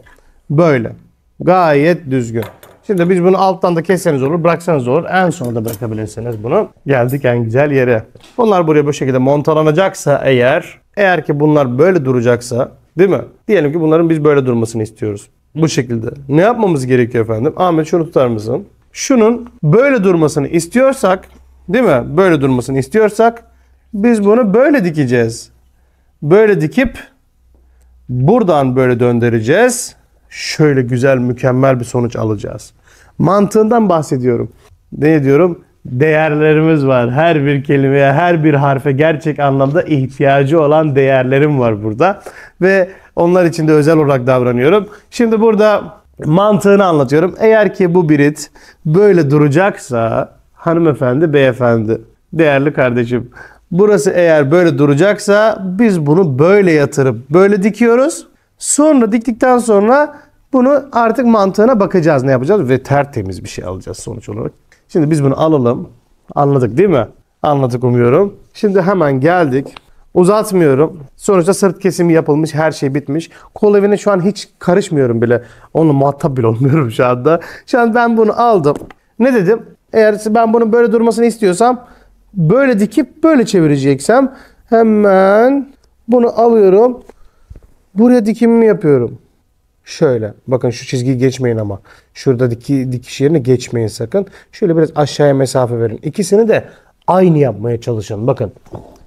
Böyle. Gayet düzgün. Şimdi biz bunu alttan da kesseniz olur, bıraksanız olur. En sonunda da bırakabilirsiniz bunu. Geldik en güzel yere. Bunlar buraya bu şekilde montalanacaksa eğer ki bunlar böyle duracaksa, değil mi? Diyelim ki bunların biz böyle durmasını istiyoruz. Bu şekilde. Ne yapmamız gerekiyor efendim? Ahmet şunu tutar mısın? Şunun böyle durmasını istiyorsak, değil mi? Böyle durmasını istiyorsak biz bunu böyle dikeceğiz. Böyle dikip buradan böyle döndüreceğiz. Şöyle güzel, mükemmel bir sonuç alacağız. Mantığından bahsediyorum. Ne diyorum? Değerlerimiz var. Her bir kelimeye, her bir harfe gerçek anlamda ihtiyacı olan değerlerim var burada. Ve onlar için de özel olarak davranıyorum. Şimdi burada mantığını anlatıyorum. Eğer ki bu birit böyle duracaksa, hanımefendi, beyefendi, değerli kardeşim, burası eğer böyle duracaksa biz bunu böyle yatırıp böyle dikiyoruz. Sonra diktikten sonra bunu artık mantığına bakacağız, ne yapacağız ve tertemiz bir şey alacağız sonuç olarak. Şimdi biz bunu alalım. Anladık değil mi? Anladık umuyorum. Şimdi hemen geldik. Uzatmıyorum. Sonuçta sırt kesimi yapılmış, her şey bitmiş. Kol evine şu an hiç karışmıyorum bile. Onunla muhatap bile olmuyorum şu anda. Şu an ben bunu aldım. Ne dedim? Eğer ben bunun böyle durmasını istiyorsam, böyle dikip böyle çevireceksem hemen bunu alıyorum. Buraya dikimimi yapıyorum. Şöyle. Bakın şu çizgiyi geçmeyin ama. Şuradaki dikiş yerine geçmeyin sakın. Şöyle biraz aşağıya mesafe verin. İkisini de aynı yapmaya çalışın. Bakın.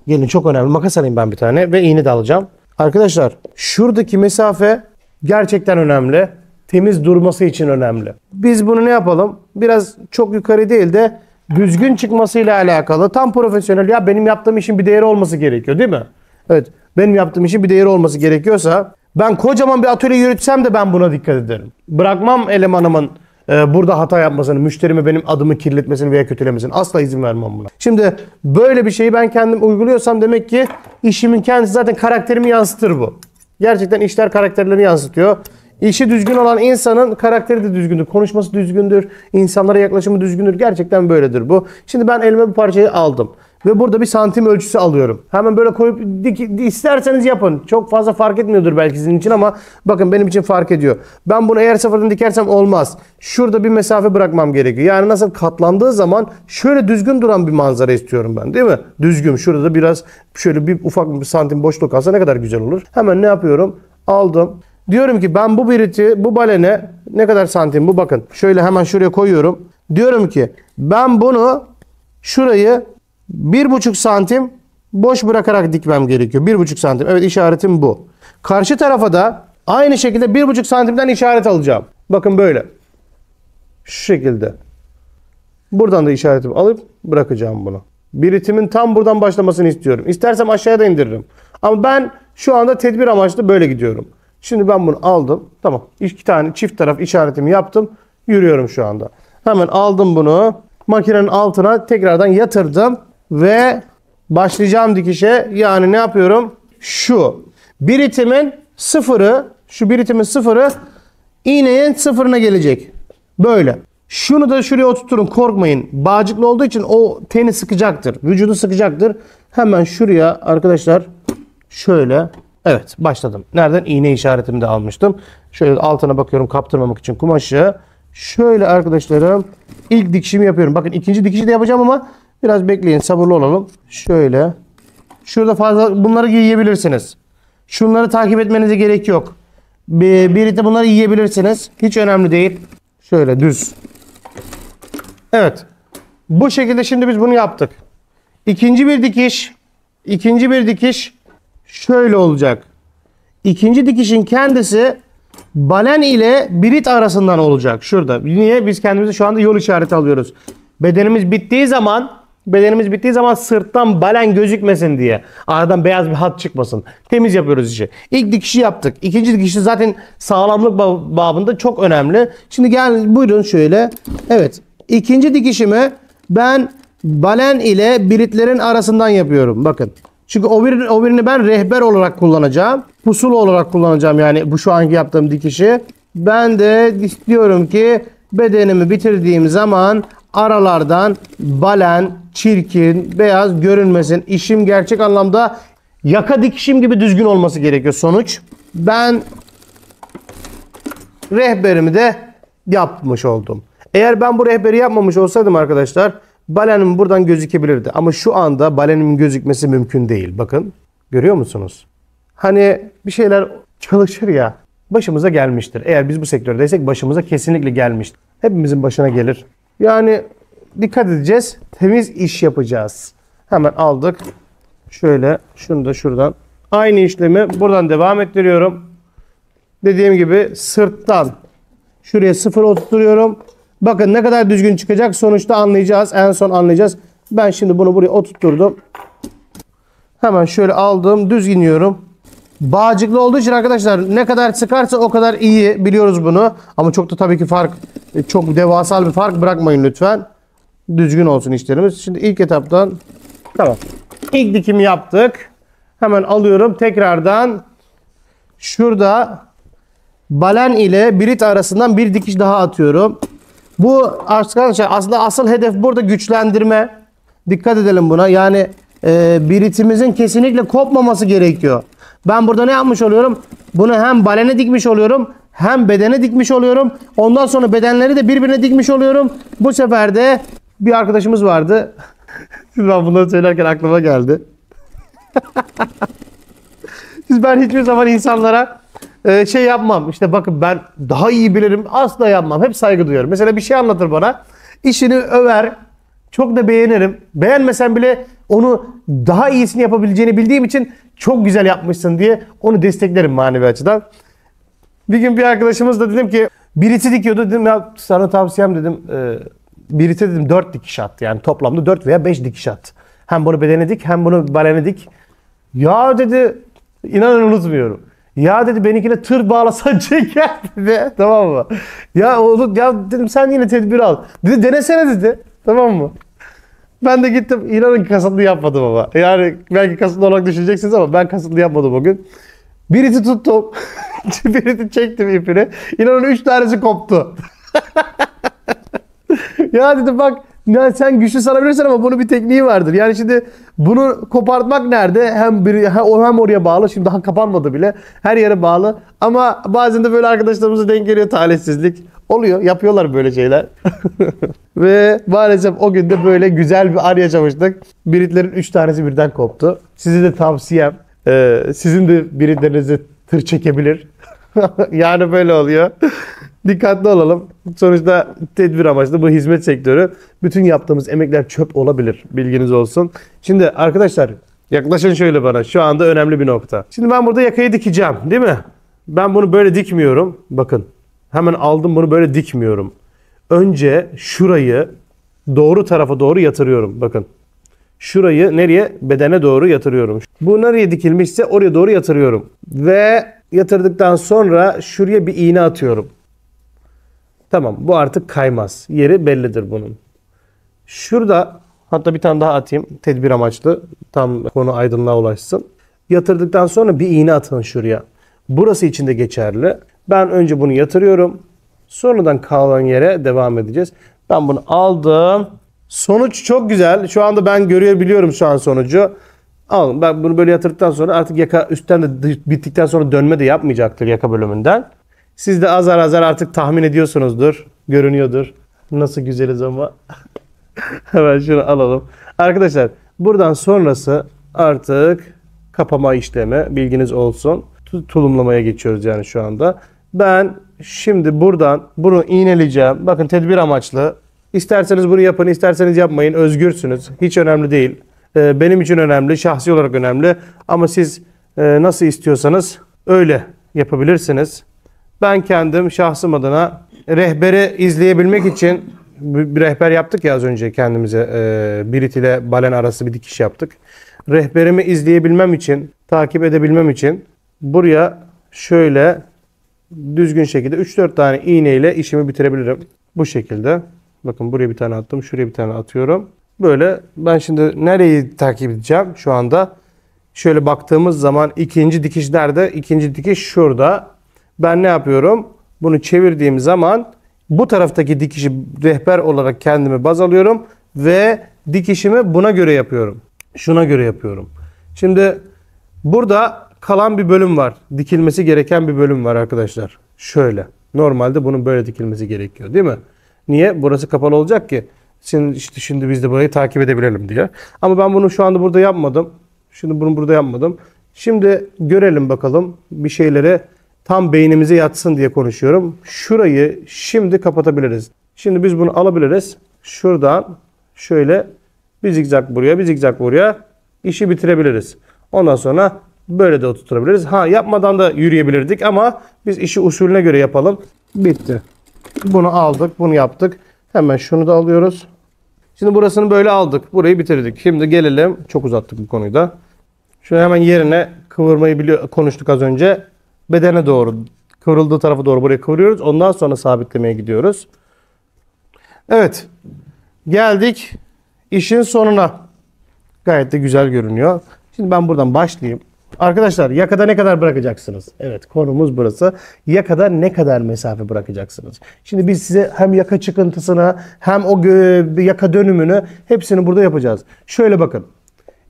Gelin, çok önemli. Makas alayım ben bir tane ve iğne de alacağım. Arkadaşlar şuradaki mesafe gerçekten önemli. Temiz durması için önemli. Biz bunu ne yapalım? Biraz çok yukarı değil de düzgün çıkmasıyla alakalı. Tam profesyonel. Ya benim yaptığım işin bir değeri olması gerekiyor, değil mi? Evet. Benim yaptığım işin bir değeri olması gerekiyorsa ben kocaman bir atölye yürütsem de ben buna dikkat ederim. Bırakmam elemanımın burada hata yapmasını, müşterime benim adımı kirletmesini veya kötülemesini. Asla izin vermem buna. Şimdi böyle bir şeyi ben kendim uyguluyorsam demek ki işimin kendisi, zaten karakterimi yansıtır bu. Gerçekten işler karakterlerini yansıtıyor. İşi düzgün olan insanın karakteri de düzgündür. Konuşması düzgündür. İnsanlara yaklaşımı düzgündür. Gerçekten böyledir bu. Şimdi ben elime bu parçayı aldım. Ve burada bir santim ölçüsü alıyorum. Hemen böyle koyup isterseniz yapın. Çok fazla fark etmiyordur belki sizin için ama bakın benim için fark ediyor. Ben bunu eğer sıfırdan dikersem olmaz. Şurada bir mesafe bırakmam gerekiyor. Yani nasıl katlandığı zaman şöyle düzgün duran bir manzara istiyorum ben, değil mi? Düzgün. Şurada biraz şöyle bir ufak bir santim boşluk kalsa ne kadar güzel olur. Hemen ne yapıyorum? Aldım. Diyorum ki ben bu biriti, bu balene ne kadar santim bu, bakın. Şöyle hemen şuraya koyuyorum. Diyorum ki ben bunu şurayı 1,5 santim boş bırakarak dikmem gerekiyor. 1,5 santim. Evet, işaretim bu. Karşı tarafa da aynı şekilde 1,5 santimden işaret alacağım. Bakın böyle. Şu şekilde. Buradan da işaretimi alıp bırakacağım bunu. Biritimin tam buradan başlamasını istiyorum. İstersem aşağıya da indiririm. Ama ben şu anda tedbir amaçlı böyle gidiyorum. Şimdi ben bunu aldım. Tamam. 2 tane çift taraf işaretimi yaptım. Yürüyorum şu anda. Hemen aldım bunu. Makinenin altına tekrardan yatırdım. Ve başlayacağım dikişe. Yani ne yapıyorum? Şu biritimin sıfırı, şu biritimin sıfırı iğnenin sıfırına gelecek. Böyle. Şunu da şuraya oturtun, korkmayın. Bağcıklı olduğu için o teni sıkacaktır. Vücudu sıkacaktır. Hemen şuraya arkadaşlar şöyle. Evet, başladım. Nereden? İğne işaretimi de almıştım. Şöyle altına bakıyorum kaptırmamak için kumaşı. Şöyle arkadaşlarım ilk dikişimi yapıyorum. Bakın ikinci dikişi de yapacağım ama biraz bekleyin, sabırlı olalım. Şöyle. Şurada fazla bunları yiyebilirsiniz. Şunları takip etmenize gerek yok. Birlikte bunları yiyebilirsiniz. Hiç önemli değil. Şöyle düz. Evet. Bu şekilde şimdi biz bunu yaptık. İkinci bir dikiş şöyle olacak. İkinci dikişin kendisi balen ile birit arasından olacak. Şurada. Niye? Biz kendimize şu anda yol işareti alıyoruz. Bedenimiz bittiği zaman sırttan balen gözükmesin diye. Aradan beyaz bir hat çıkmasın. Temiz yapıyoruz işi. İlk dikişi yaptık. İkinci dikişi zaten sağlamlık babında çok önemli. Şimdi gel buyurun şöyle. Evet. İkinci dikişimi ben balen ile biritlerin arasından yapıyorum. Bakın. Çünkü o birini ben rehber olarak kullanacağım. Pusula olarak kullanacağım yani bu şu anki yaptığım dikişi. Ben de istiyorum ki bedenimi bitirdiğim zaman aralardan balen, çirkin, beyaz görünmesin. İşim gerçek anlamda yaka dikişim gibi düzgün olması gerekiyor sonuç. Ben rehberimi de yapmış oldum. Eğer ben bu rehberi yapmamış olsaydım arkadaşlar balenim buradan gözükebilirdi. Ama şu anda balenimin gözükmesi mümkün değil. Bakın görüyor musunuz? Hani bir şeyler çalışır ya başımıza gelmiştir. Eğer biz bu sektördeysek başımıza kesinlikle gelmiştir. Hepimizin başına gelir. Yani dikkat edeceğiz. Temiz iş yapacağız. Hemen aldık. Şöyle şunu da şuradan. Aynı işlemi buradan devam ettiriyorum. Dediğim gibi sırttan şuraya 0 oturtuyorum. Bakın ne kadar düzgün çıkacak sonuçta anlayacağız. En son anlayacağız. Ben şimdi bunu buraya oturtturdum. Hemen şöyle aldım. Düz iniyorum. Bağcıklı olduğu için arkadaşlar ne kadar sıkarsa o kadar iyi. Biliyoruz bunu. Ama çok da tabii ki çok devasal bir fark bırakmayın lütfen. Düzgün olsun işlerimiz. Şimdi ilk etaptan tamam. İlk dikimi yaptık. Hemen alıyorum. Tekrardan şurada balen ile birit arasından bir dikiş daha atıyorum. Bu arkadaşlar aslında asıl hedef burada güçlendirme. Dikkat edelim buna. Yani biritimizin kesinlikle kopmaması gerekiyor. Ben burada ne yapmış oluyorum? Bunu hem balene dikmiş oluyorum hem bedene dikmiş oluyorum. Ondan sonra bedenleri de birbirine dikmiş oluyorum. Bu sefer de bir arkadaşımız vardı. Ben bunları söylerken aklıma geldi. Ben hiçbir zaman insanlara şey yapmam. İşte bakın ben daha iyi bilirim. Asla yapmam. Hep saygı duyuyorum. Mesela bir şey anlatır bana. İşini över. Çok da beğenirim. Beğenmesem bile onu daha iyisini yapabileceğini bildiğim için çok güzel yapmışsın diye onu desteklerim manevi açıdan. Bir gün bir arkadaşımız da dedim ki birisi dikiyordu. Dedim ya sana tavsiyem dedim. Birisi dedim 4 dikiş at. Yani toplamda 4 veya 5 dikiş at. Hem bunu bedene dik hem bunu balene dik. Ya dedi inanın unutmuyorum. Ya dedi benimkine tır bağlasan çeker dedi. Tamam mı? Ya oğlum ya dedim sen yine tedbir al. Dedi denesene dedi. Tamam mı? Ben de gittim. İnanın kasıtlı yapmadım ama. Yani belki kasıtlı olarak düşüneceksiniz ama ben kasıtlı yapmadım o gün. Birisi tuttum. Birisi çektim ipini. İnanın 3 tanesi koptu. Ya dedim bak ya sen güçlü sanabilirsin ama bunun bir tekniği vardır. Yani şimdi bunu kopartmak nerede? Hem oraya bağlı. Şimdi daha kapanmadı bile. Her yere bağlı. Ama bazen de böyle arkadaşlarımıza denk geliyor talihsizlik. Oluyor. Yapıyorlar böyle şeyler. Ve maalesef o gün de böyle güzel bir an yaşamıştık. Biritlerin 3 tanesi birden koptu. Size de tavsiyem. Sizin de biritlerinizi tır çekebilir. Yani böyle oluyor. Dikkatli olalım. Sonuçta tedbir amaçlı bu hizmet sektörü. Bütün yaptığımız emekler çöp olabilir. Bilginiz olsun. Şimdi arkadaşlar yaklaşın şöyle bana. Şu anda önemli bir nokta. Şimdi ben burada yakayı dikeceğim. Değil mi? Ben bunu böyle dikmiyorum. Bakın. Hemen aldım bunu böyle dikmiyorum. Önce şurayı doğru tarafa doğru yatırıyorum. Bakın. Şurayı nereye? Bedene doğru yatırıyorum. Bu nereye dikilmişse oraya doğru yatırıyorum. Ve yatırdıktan sonra şuraya bir iğne atıyorum. Tamam bu artık kaymaz. Yeri bellidir bunun. Şurada hatta bir tane daha atayım. Tedbir amaçlı. Tam konu aydınlığa ulaşsın. Yatırdıktan sonra bir iğne atın şuraya. Burası için de geçerli. Ben önce bunu yatırıyorum. Sonradan kalan yere devam edeceğiz. Ben bunu aldım. Sonuç çok güzel. Şu anda ben görebiliyorum şu an sonucu. Alın. Ben bunu böyle yatırdıktan sonra artık yaka üstten de bittikten sonra dönme de yapmayacaktır yaka bölümünden. Siz de azar azar artık tahmin ediyorsunuzdur. Görünüyordur. Nasıl güzeliz ama. Hemen şunu alalım. Arkadaşlar buradan sonrası artık kapama işlemi. Bilginiz olsun. Tulumlamaya geçiyoruz yani şu anda. Ben şimdi buradan bunu iğneleyeceğim. Bakın tedbir amaçlı. İsterseniz bunu yapın, isterseniz yapmayın. Özgürsünüz. Hiç önemli değil. Benim için önemli, şahsi olarak önemli. Ama siz nasıl istiyorsanız öyle yapabilirsiniz. Ben kendim şahsım adına rehberi izleyebilmek için bir rehber yaptık ya az önce kendimize. Birit ile balen arası bir dikiş yaptık. Rehberimi izleyebilmem için, takip edebilmem için buraya şöyle düzgün şekilde 3-4 tane iğneyle işimi bitirebilirim. Bu şekilde. Bakın buraya bir tane attım, şuraya bir tane atıyorum. Böyle ben şimdi nereyi takip edeceğim şu anda? Şöyle baktığımız zaman ikinci dikiş nerede? İkinci dikiş şurada. Ben ne yapıyorum? Bunu çevirdiğim zaman bu taraftaki dikişi rehber olarak kendime baz alıyorum ve dikişimi buna göre yapıyorum. Şuna göre yapıyorum. Şimdi burada kalan bir bölüm var. Dikilmesi gereken bir bölüm var arkadaşlar. Şöyle. Normalde bunun böyle dikilmesi gerekiyor, değil mi? Niye? Burası kapalı olacak ki şimdi biz de burayı takip edebilelim diye. Ama ben bunu şu anda burada yapmadım. Şimdi bunu burada yapmadım. Şimdi görelim bakalım bir şeyleri tam beynimize yatsın diye konuşuyorum. Şurayı şimdi kapatabiliriz. Şimdi biz bunu alabiliriz. Şuradan şöyle bir zigzag buraya, bir zigzag buraya işi bitirebiliriz. Ondan sonra böyle de oturtabiliriz. Yapmadan da yürüyebilirdik ama biz işi usulüne göre yapalım. Bitti. Bunu aldık, bunu yaptık. Hemen şunu da alıyoruz. Şimdi burasını böyle aldık. Burayı bitirdik. Şimdi gelelim. Çok uzattık bu konuyu da. Şöyle hemen yerine kıvırmayı konuştuk az önce. Bedene doğru, kıvrıldığı tarafa doğru buraya kıvırıyoruz. Ondan sonra sabitlemeye gidiyoruz. Evet. Geldik işin sonuna. Gayet de güzel görünüyor. Şimdi ben buradan başlayayım. Arkadaşlar yakada ne kadar bırakacaksınız? Evet, konumuz burası. Yakada ne kadar mesafe bırakacaksınız? Şimdi biz size hem yaka çıkıntısını hem o yaka dönümünü hepsini burada yapacağız. Şöyle bakın.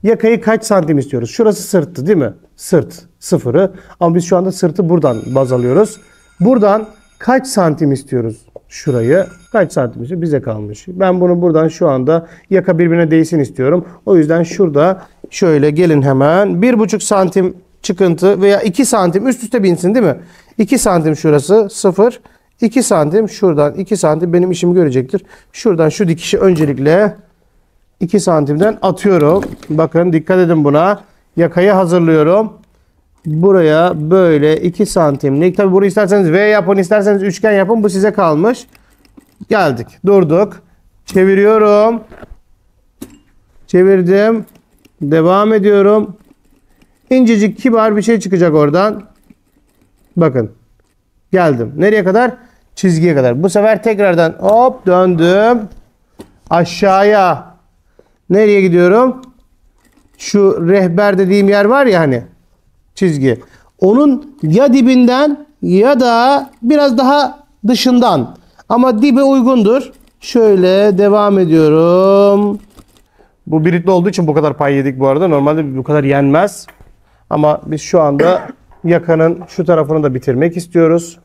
Yakayı kaç santim istiyoruz? Şurası sırttı değil mi? Sırt sıfırı. Ama biz şu anda sırtı buradan baz alıyoruz. Buradan kaç santim istiyoruz? Şurayı kaç santim istiyor? Bize kalmış. Ben bunu buradan şu anda yaka birbirine değsin istiyorum. O yüzden şurada şöyle gelin hemen 1,5 santim çıkıntı veya 2 santim üst üste binsin değil mi? 2 santim şurası 0. 2 santim şuradan 2 santim benim işimi görecektir. Şuradan şu dikişi öncelikle 2 santimden atıyorum. Bakın dikkat edin buna. Yakayı hazırlıyorum. Buraya böyle 2 santimlik. Tabi bunu isterseniz V yapın, isterseniz üçgen yapın. Bu size kalmış. Geldik. Durduk. Çeviriyorum. Çevirdim. Devam ediyorum. İncecik kibar bir şey çıkacak oradan. Bakın. Geldim. Nereye kadar? Çizgiye kadar. Bu sefer tekrardan hop döndüm. Aşağıya. Nereye gidiyorum? Şu rehber dediğim yer var ya hani. Çizgi. Onun ya dibinden ya da biraz daha dışından. Ama dibe uygundur. Şöyle devam ediyorum. Bu biritli olduğu için bu kadar pay yedik bu arada. Normalde bu kadar yenmez. Ama biz şu anda yakanın şu tarafını da bitirmek istiyoruz.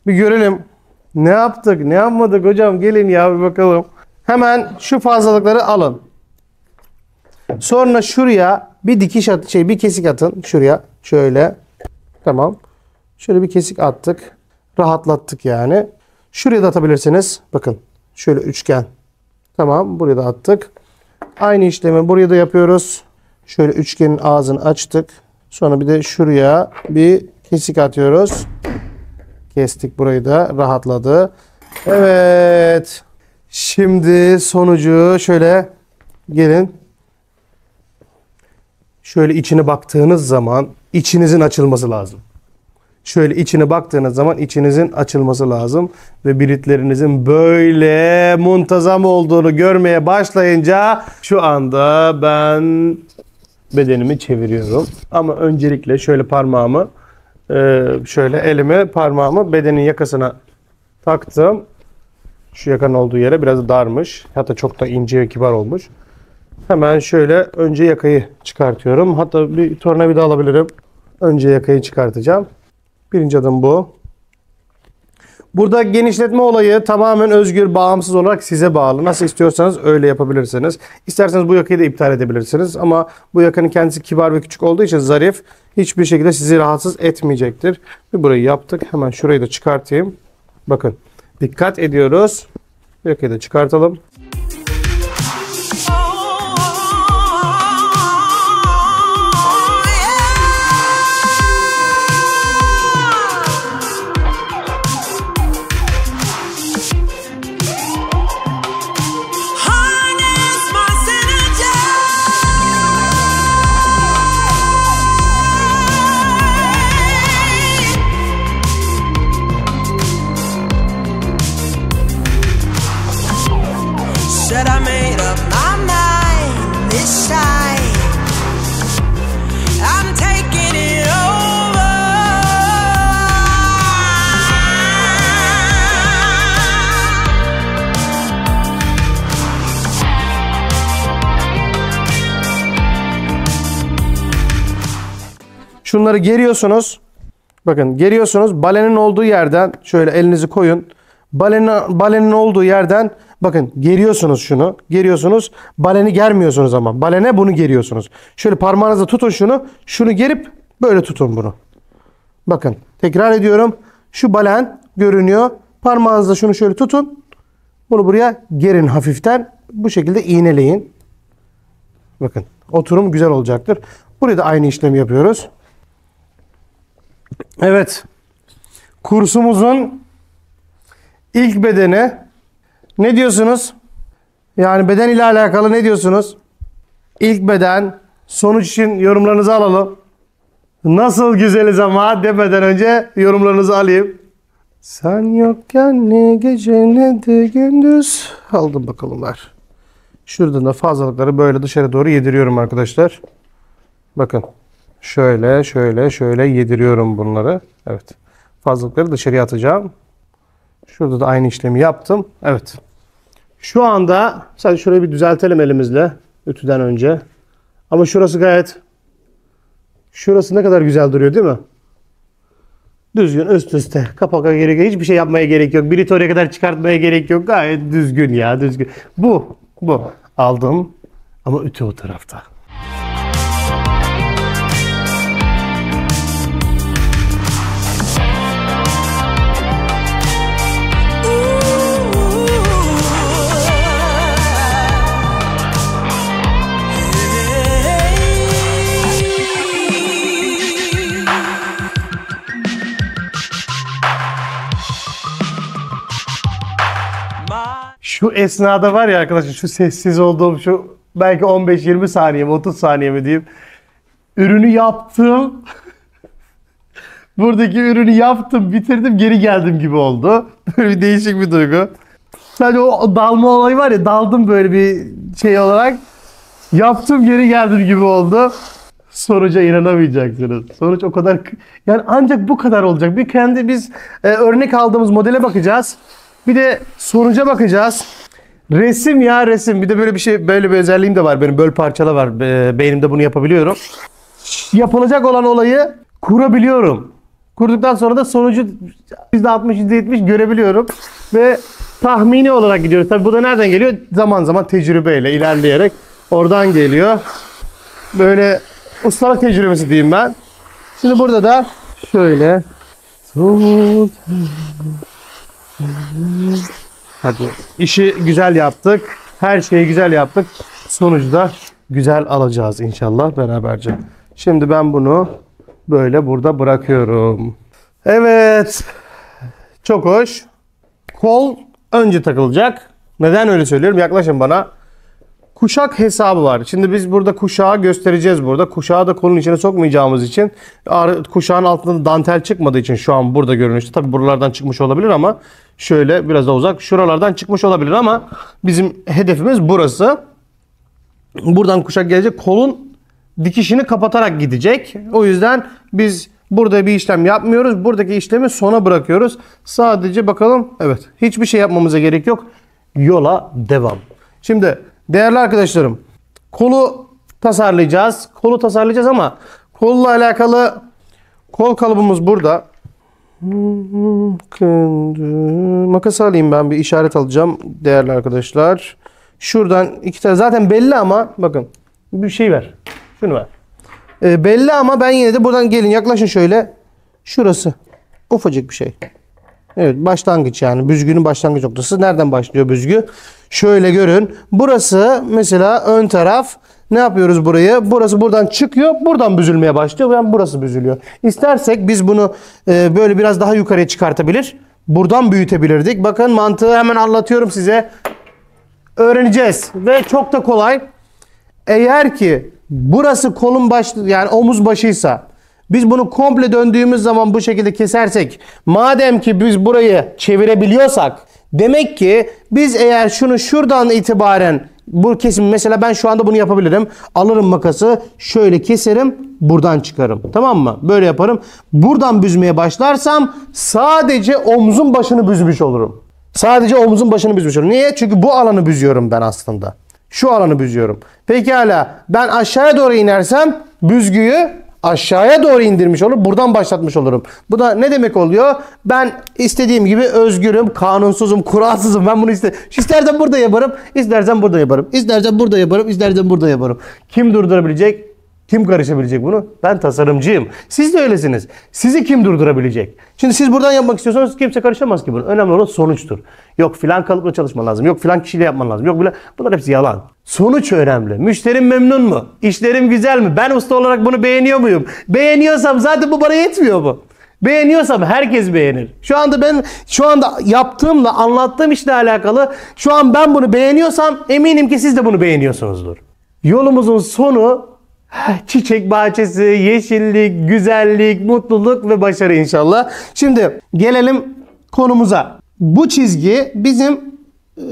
Bir görelim. Ne yaptık? Ne yapmadık hocam? Gelin ya bir bakalım. Hemen şu fazlalıkları alın. Sonra şuraya bir dikiş bir kesik atın şuraya. Şöyle. Tamam. Şöyle bir kesik attık. Rahatlattık yani. Şuraya da atabilirsiniz. Bakın. Şöyle üçgen. Tamam. Buraya da attık. Aynı işlemi buraya da yapıyoruz. Şöyle üçgenin ağzını açtık. Sonra bir de şuraya bir kesik atıyoruz. Kestik burayı da rahatladı. Evet. Şimdi sonucu şöyle gelin. Şöyle içine baktığınız zaman içinizin açılması lazım. Şöyle içine baktığınız zaman içinizin açılması lazım. Ve biritlerinizin böyle muntazam olduğunu görmeye başlayınca şu anda ben bedenimi çeviriyorum. Ama öncelikle şöyle parmağımı şöyle parmağımı bedenin yakasına taktım. Şu yakanın olduğu yere biraz darmış. Hatta çok da ince ve kibar olmuş. Hemen şöyle önce yakayı çıkartıyorum. Hatta bir tornavida alabilirim. Önce yakayı çıkartacağım. Birinci adım bu. Burada genişletme olayı tamamen özgür, bağımsız olarak size bağlı. Nasıl istiyorsanız öyle yapabilirsiniz. İsterseniz bu yakayı da iptal edebilirsiniz. Ama bu yakanın kendisi kibar ve küçük olduğu için zarif. Hiçbir şekilde sizi rahatsız etmeyecektir. Bir burayı yaptık. Hemen şurayı da çıkartayım. Bakın. Dikkat ediyoruz. Yakayı da çıkartalım. Şunları geriyorsunuz. Bakın geriyorsunuz. Balenin olduğu yerden şöyle elinizi koyun. Balenin olduğu yerden bakın geriyorsunuz şunu. Geriyorsunuz. Baleni germiyorsunuz ama. Balene bunu geriyorsunuz. Şöyle parmağınızla tutun şunu. Şunu gerip böyle tutun bunu. Bakın tekrar ediyorum. Şu balen görünüyor. Parmağınızla şunu şöyle tutun. Bunu buraya gerin hafiften. Bu şekilde iğneleyin. Bakın oturum güzel olacaktır. Buraya da aynı işlemi yapıyoruz. Evet. Kursumuzun ilk bedeni. Ne diyorsunuz? Yani beden ile alakalı ne diyorsunuz? İlk beden. Sonuç için yorumlarınızı alalım. Nasıl güzeliz ama demeden önce yorumlarınızı alayım. Sen yokken ne gece ne de gündüz. Aldım bakalımlar. Şuradan da fazlalıkları böyle dışarı doğru yediriyorum arkadaşlar. Bakın. Şöyle yediriyorum bunları. Evet. Fazlalıkları dışarıya atacağım. Şurada da aynı işlemi yaptım. Evet. Şu anda sadece şurayı bir düzeltelim elimizle. Ütüden önce. Ama şurası gayet... Şurası ne kadar güzel duruyor değil mi? Düzgün üst üste. Kapaka gerek yok. Hiçbir şey yapmaya gerek yok. Bir oraya kadar çıkartmaya gerek yok. Gayet düzgün ya. Düzgün. Bu. Aldım. Ama ütü o tarafta. Şu esnada var ya arkadaşlar, şu sessiz olduğum şu belki 15-20 saniye mi 30 saniye mi diyeyim. Ürünü yaptım. Buradaki ürünü yaptım, bitirdim, geri geldim gibi oldu. Böyle bir değişik bir duygu. Sadece o dalma olayı var ya, daldım böyle bir şey olarak. Yaptım, geri geldim gibi oldu. Sonuca inanamayacaksınız. Sonuç o kadar, yani ancak bu kadar olacak. Biz örnek aldığımız modele bakacağız. Bir de sonuca bakacağız. Resim ya resim. Bir de böyle bir şey, böyle bir özelliğim de var. Benim böl parçala var. Beynimde bunu yapabiliyorum. Yapılacak olan olayı kurabiliyorum. Kurduktan sonra da sonucu %60, %70 görebiliyorum. Ve tahmini olarak gidiyoruz. Tabii bu da nereden geliyor? Zaman zaman tecrübeyle ilerleyerek oradan geliyor. Böyle ustalık tecrübesi diyeyim ben. Şimdi burada da şöyle. Hadi işi güzel yaptık. Her şeyi güzel yaptık. Sonucu da güzel alacağız inşallah beraberce. Şimdi ben bunu böyle burada bırakıyorum. Evet. Çok hoş. Kol önce takılacak. Neden öyle söylüyorum? Yaklaşın bana. Kuşak hesabı var. Şimdi biz burada kuşağı göstereceğiz burada. Kuşağı da kolun içine sokmayacağımız için, kuşağın altında dantel çıkmadığı için şu an burada görünüşte. Tabi buralardan çıkmış olabilir ama şöyle biraz da uzak. Şuralardan çıkmış olabilir ama bizim hedefimiz burası. Buradan kuşak gelecek. Kolun dikişini kapatarak gidecek. O yüzden biz burada bir işlem yapmıyoruz. Buradaki işlemi sona bırakıyoruz. Sadece bakalım. Evet. Hiçbir şey yapmamıza gerek yok. Yola devam. Şimdi değerli arkadaşlarım, kolu tasarlayacağız. Kolu tasarlayacağız ama kolla alakalı kol kalıbımız burada. Makas alayım, ben bir işaret alacağım değerli arkadaşlar. Şuradan 2 tane zaten belli ama bakın bir şey ver. Şunu ver. Belli ama ben yine de buradan gelin yaklaşın şöyle. Şurası ufacık bir şey. Evet, başlangıç yani büzgünün başlangıç noktası. Nereden başlıyor büzgü? Şöyle görün. Burası mesela ön taraf. Ne yapıyoruz burayı? Burası buradan çıkıyor. Buradan büzülmeye başlıyor. Yani burası büzülüyor. İstersek biz bunu böyle biraz daha yukarıya çıkartabilir. Buradan büyütebilirdik. Bakın mantığı hemen anlatıyorum size. Öğreneceğiz. Ve çok da kolay. Eğer ki burası kolun başı yani omuz başıysa biz bunu komple döndüğümüz zaman bu şekilde kesersek, madem ki biz burayı çevirebiliyorsak, demek ki biz eğer şunu şuradan itibaren bu kesim, mesela ben şu anda bunu yapabilirim. Alırım makası, şöyle keserim, buradan çıkarım. Tamam mı? Böyle yaparım. Buradan büzmeye başlarsam sadece omzun başını büzmüş olurum. Sadece omzun başını büzmüş olurum. Niye? Çünkü bu alanı büzüyorum ben aslında. Şu alanı büzüyorum. Pekala ben aşağıya doğru inersem büzgüyü aşağıya doğru indirmiş olur. Buradan başlatmış olurum. Bu da ne demek oluyor? Ben istediğim gibi özgürüm, kanunsuzum, kuralsızım. Ben bunu istersen burada yaparım, istersen burada yaparım. İstersen burada yaparım, istersen burada yaparım. Kim durdurabilecek? Kim karışabilecek bunu? Ben tasarımcıyım. Siz de öylesiniz. Sizi kim durdurabilecek? Şimdi siz buradan yapmak istiyorsanız kimse karışamaz ki bunu. Önemli olan sonuçtur. Yok filan kalıpla çalışman lazım. Yok filan kişiyle yapman lazım. Yok filan. Bunlar hepsi yalan. Sonuç önemli. Müşterim memnun mu? İşlerim güzel mi? Ben usta olarak bunu beğeniyor muyum? Beğeniyorsam zaten bu bana yetmiyor mu? Beğeniyorsam herkes beğenir. Şu anda yaptığımla anlattığım işle alakalı şu an ben bunu beğeniyorsam eminim ki siz de bunu beğeniyorsunuzdur. Yolumuzun sonu çiçek bahçesi, yeşillik, güzellik, mutluluk ve başarı inşallah. Şimdi gelelim konumuza. Bu çizgi bizim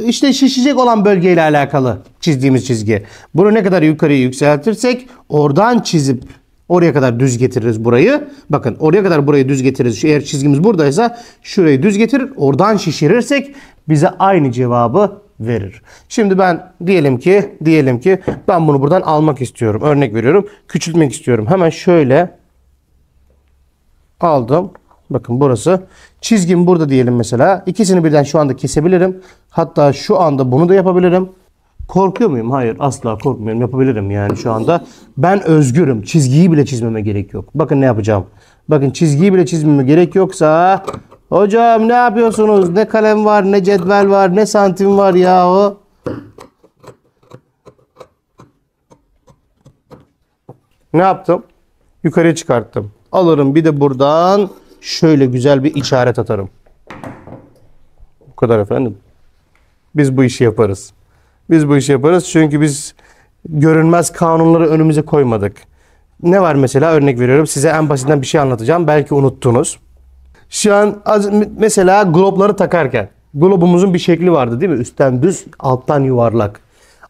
işte şişecek olan bölgeyle alakalı çizdiğimiz çizgi. Bunu ne kadar yukarıya yükseltirsek oradan çizip oraya kadar düz getiririz burayı. Bakın oraya kadar burayı düz getiririz. Eğer çizgimiz buradaysa şurayı düz getirir. Oradan şişirirsek bize aynı cevabı verir. Şimdi ben diyelim ki ben bunu buradan almak istiyorum. Örnek veriyorum. Küçültmek istiyorum. Hemen şöyle aldım. Bakın burası. Çizgim burada diyelim mesela. İkisini birden şu anda kesebilirim. Hatta şu anda bunu da yapabilirim. Korkuyor muyum? Hayır, asla korkmuyorum. Yapabilirim yani şu anda. Ben özgürüm. Çizgiyi bile çizmeme gerek yok. Bakın ne yapacağım. Bakın çizgiyi bile çizmeme gerek yoksa hocam ne yapıyorsunuz? Ne kalem var, ne cetvel var, ne santim var yahu. Ne yaptım? Yukarıya çıkarttım. Alırım bir de buradan şöyle güzel bir işaret atarım. Bu kadar efendim. Biz bu işi yaparız. Biz bu işi yaparız çünkü biz görünmez kanunları önümüze koymadık. Ne var mesela, örnek veriyorum. Size en basitinden bir şey anlatacağım. Belki unuttunuz. Şu an mesela globları takarken globumuzun bir şekli vardı değil mi? Üstten düz, alttan yuvarlak.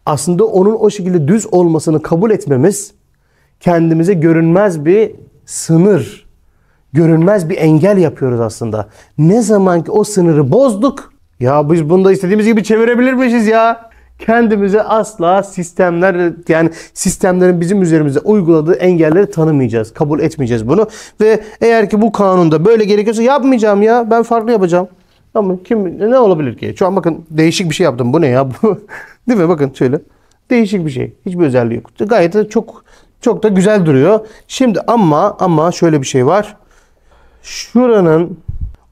Aslında onun o şekilde düz olmasını kabul etmemiz kendimize görünmez bir sınır, görünmez bir engel yapıyoruz aslında. Ne zaman ki o sınırı bozduk, ya biz bunu da istediğimiz gibi çevirebilirmişiz ya. Kendimize asla sistemlerin bizim üzerimize uyguladığı engelleri tanımayacağız. Kabul etmeyeceğiz bunu. Ve eğer ki bu kanunda böyle gerekiyorsa yapmayacağım ya. Ben farklı yapacağım. Ama ne olabilir ki? Şu an bakın değişik bir şey yaptım. Bu ne ya? Değil mi? Bakın şöyle. Değişik bir şey. Hiçbir özelliği yok. Gayet de çok da güzel duruyor. Şimdi ama şöyle bir şey var. Şuranın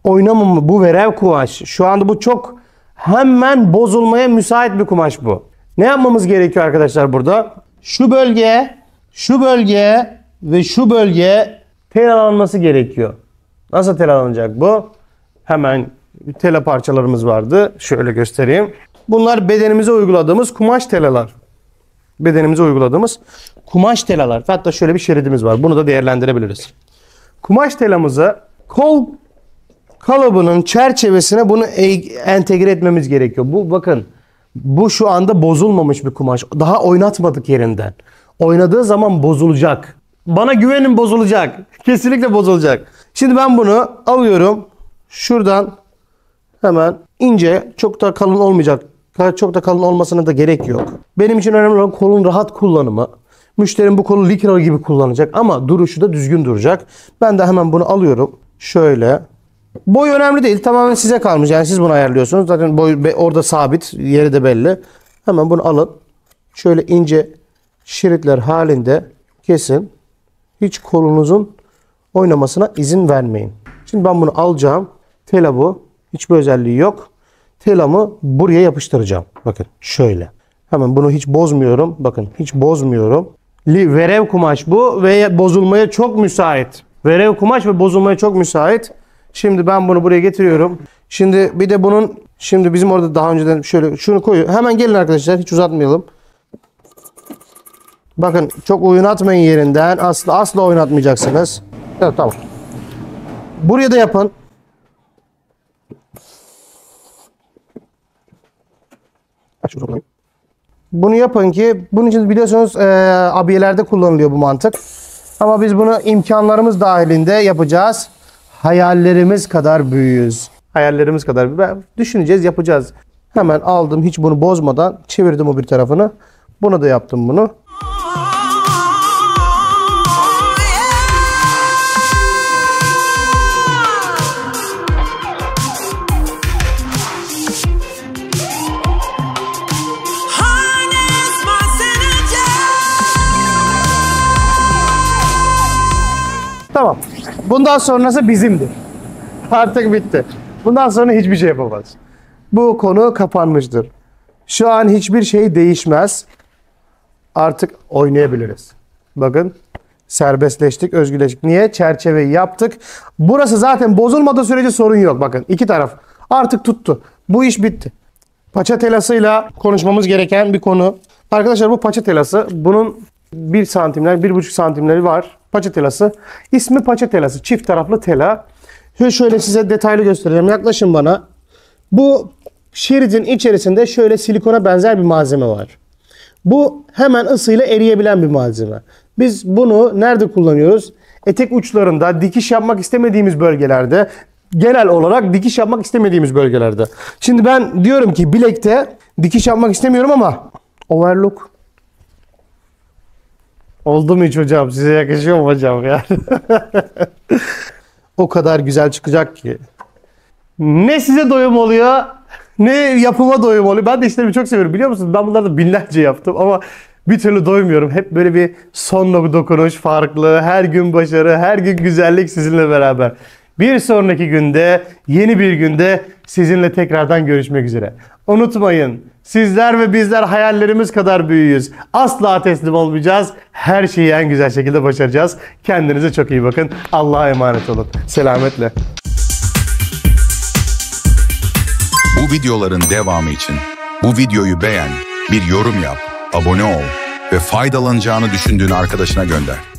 oynamamı, bu verev kumaş. Şu anda bu çok hemen bozulmaya müsait bir kumaş bu. Ne yapmamız gerekiyor arkadaşlar burada? Şu bölge ve şu bölge telalanması gerekiyor. Nasıl telalanacak bu? Hemen tela parçalarımız vardı. Şöyle göstereyim. Bunlar bedenimize uyguladığımız kumaş telalar. Bedenimize uyguladığımız kumaş telalar. Hatta şöyle bir şeridimiz var. Bunu da değerlendirebiliriz. Kumaş telamızı kol kalıbının çerçevesine bunu entegre etmemiz gerekiyor. Bu bakın, bu şu anda bozulmamış bir kumaş. Daha oynatmadık yerinden. Oynadığı zaman bozulacak. Bana güvenin, bozulacak. Kesinlikle bozulacak. Şimdi ben bunu alıyorum. Şuradan hemen ince, çok da kalın olmayacak Çok da kalın olmasına da gerek yok. Benim için önemli olan kolun rahat kullanımı. Müşterim bu kolu Lycra gibi kullanacak ama duruşu da düzgün duracak. Ben de hemen bunu alıyorum. Şöyle. Boy önemli değil. Tamamen size kalmış. Yani siz bunu ayarlıyorsunuz. Zaten boy orada sabit. Yeri de belli. Hemen bunu alın. Şöyle ince şeritler halinde kesin. Hiç kolunuzun oynamasına izin vermeyin. Şimdi ben bunu alacağım. Tela bu. Hiçbir özelliği yok. Telamı buraya yapıştıracağım. Bakın şöyle. Hemen bunu hiç bozmuyorum. Bakın hiç bozmuyorum. Verev kumaş bu ve bozulmaya çok müsait. Verev kumaş ve bozulmaya çok müsait. Şimdi ben bunu buraya getiriyorum. Şimdi bir de bunun bizim orada daha önceden şöyle şunu koyuyor. Hemen gelin arkadaşlar, hiç uzatmayalım. Bakın çok oynatmayın yerinden. Asla oynatmayacaksınız. Evet, tamam. Buraya da yapın. Bunu yapın ki bunun için biliyorsunuz abiyelerde kullanılıyor bu mantık. Ama biz bunu imkanlarımız dahilinde yapacağız. Hayallerimiz kadar büyüğüz. Hayallerimiz kadar düşüneceğiz, yapacağız. Hemen aldım, hiç bunu bozmadan çevirdim o bir tarafını. Buna da yaptım bunu. Tamam. Bundan sonrası bizimdir. Artık bitti. Bundan sonra hiçbir şey yapamaz. Bu konu kapanmıştır. Şu an hiçbir şey değişmez. Artık oynayabiliriz. Bakın. Serbestleştik, özgürleştik. Niye? Çerçeveyi yaptık. Burası zaten bozulmadığı sürece sorun yok. Bakın iki taraf. Artık tuttu. Bu iş bitti. Paça telasıyla konuşmamız gereken bir konu. Arkadaşlar bu paça telası. Bunun 1 santimler, 1,5 santimleri var. Paça telası. İsmi paça telası. Çift taraflı tela. Şöyle size detaylı göstereceğim. Yaklaşın bana. Bu şeridin içerisinde şöyle silikona benzer bir malzeme var. Bu hemen ısıyla eriyebilen bir malzeme. Biz bunu nerede kullanıyoruz? Etek uçlarında, dikiş yapmak istemediğimiz bölgelerde, genel olarak dikiş yapmak istemediğimiz bölgelerde. Şimdi ben diyorum ki bilekte dikiş yapmak istemiyorum ama overlock. Oldu mu hiç hocam? Size yakışıyor mu hocam ya? O kadar güzel çıkacak ki. Ne size doyum oluyor, ne yapıma doyum oluyor. Ben de işlerimi çok seviyorum, biliyor musunuz? Ben bunları binlerce yaptım ama bir türlü doymuyorum. Hep böyle bir son dokunuş farklı, her gün başarı, her gün güzellik sizinle beraber. Bir sonraki günde, yeni bir günde sizinle tekrardan görüşmek üzere. Unutmayın, sizler ve bizler hayallerimiz kadar büyüğüz. Asla teslim olmayacağız. Her şeyi en güzel şekilde başaracağız. Kendinize çok iyi bakın. Allah'a emanet olun. Selametle. Bu videoların devamı için bu videoyu beğen, bir yorum yap, abone ol ve faydalanacağını düşündüğün arkadaşına gönder.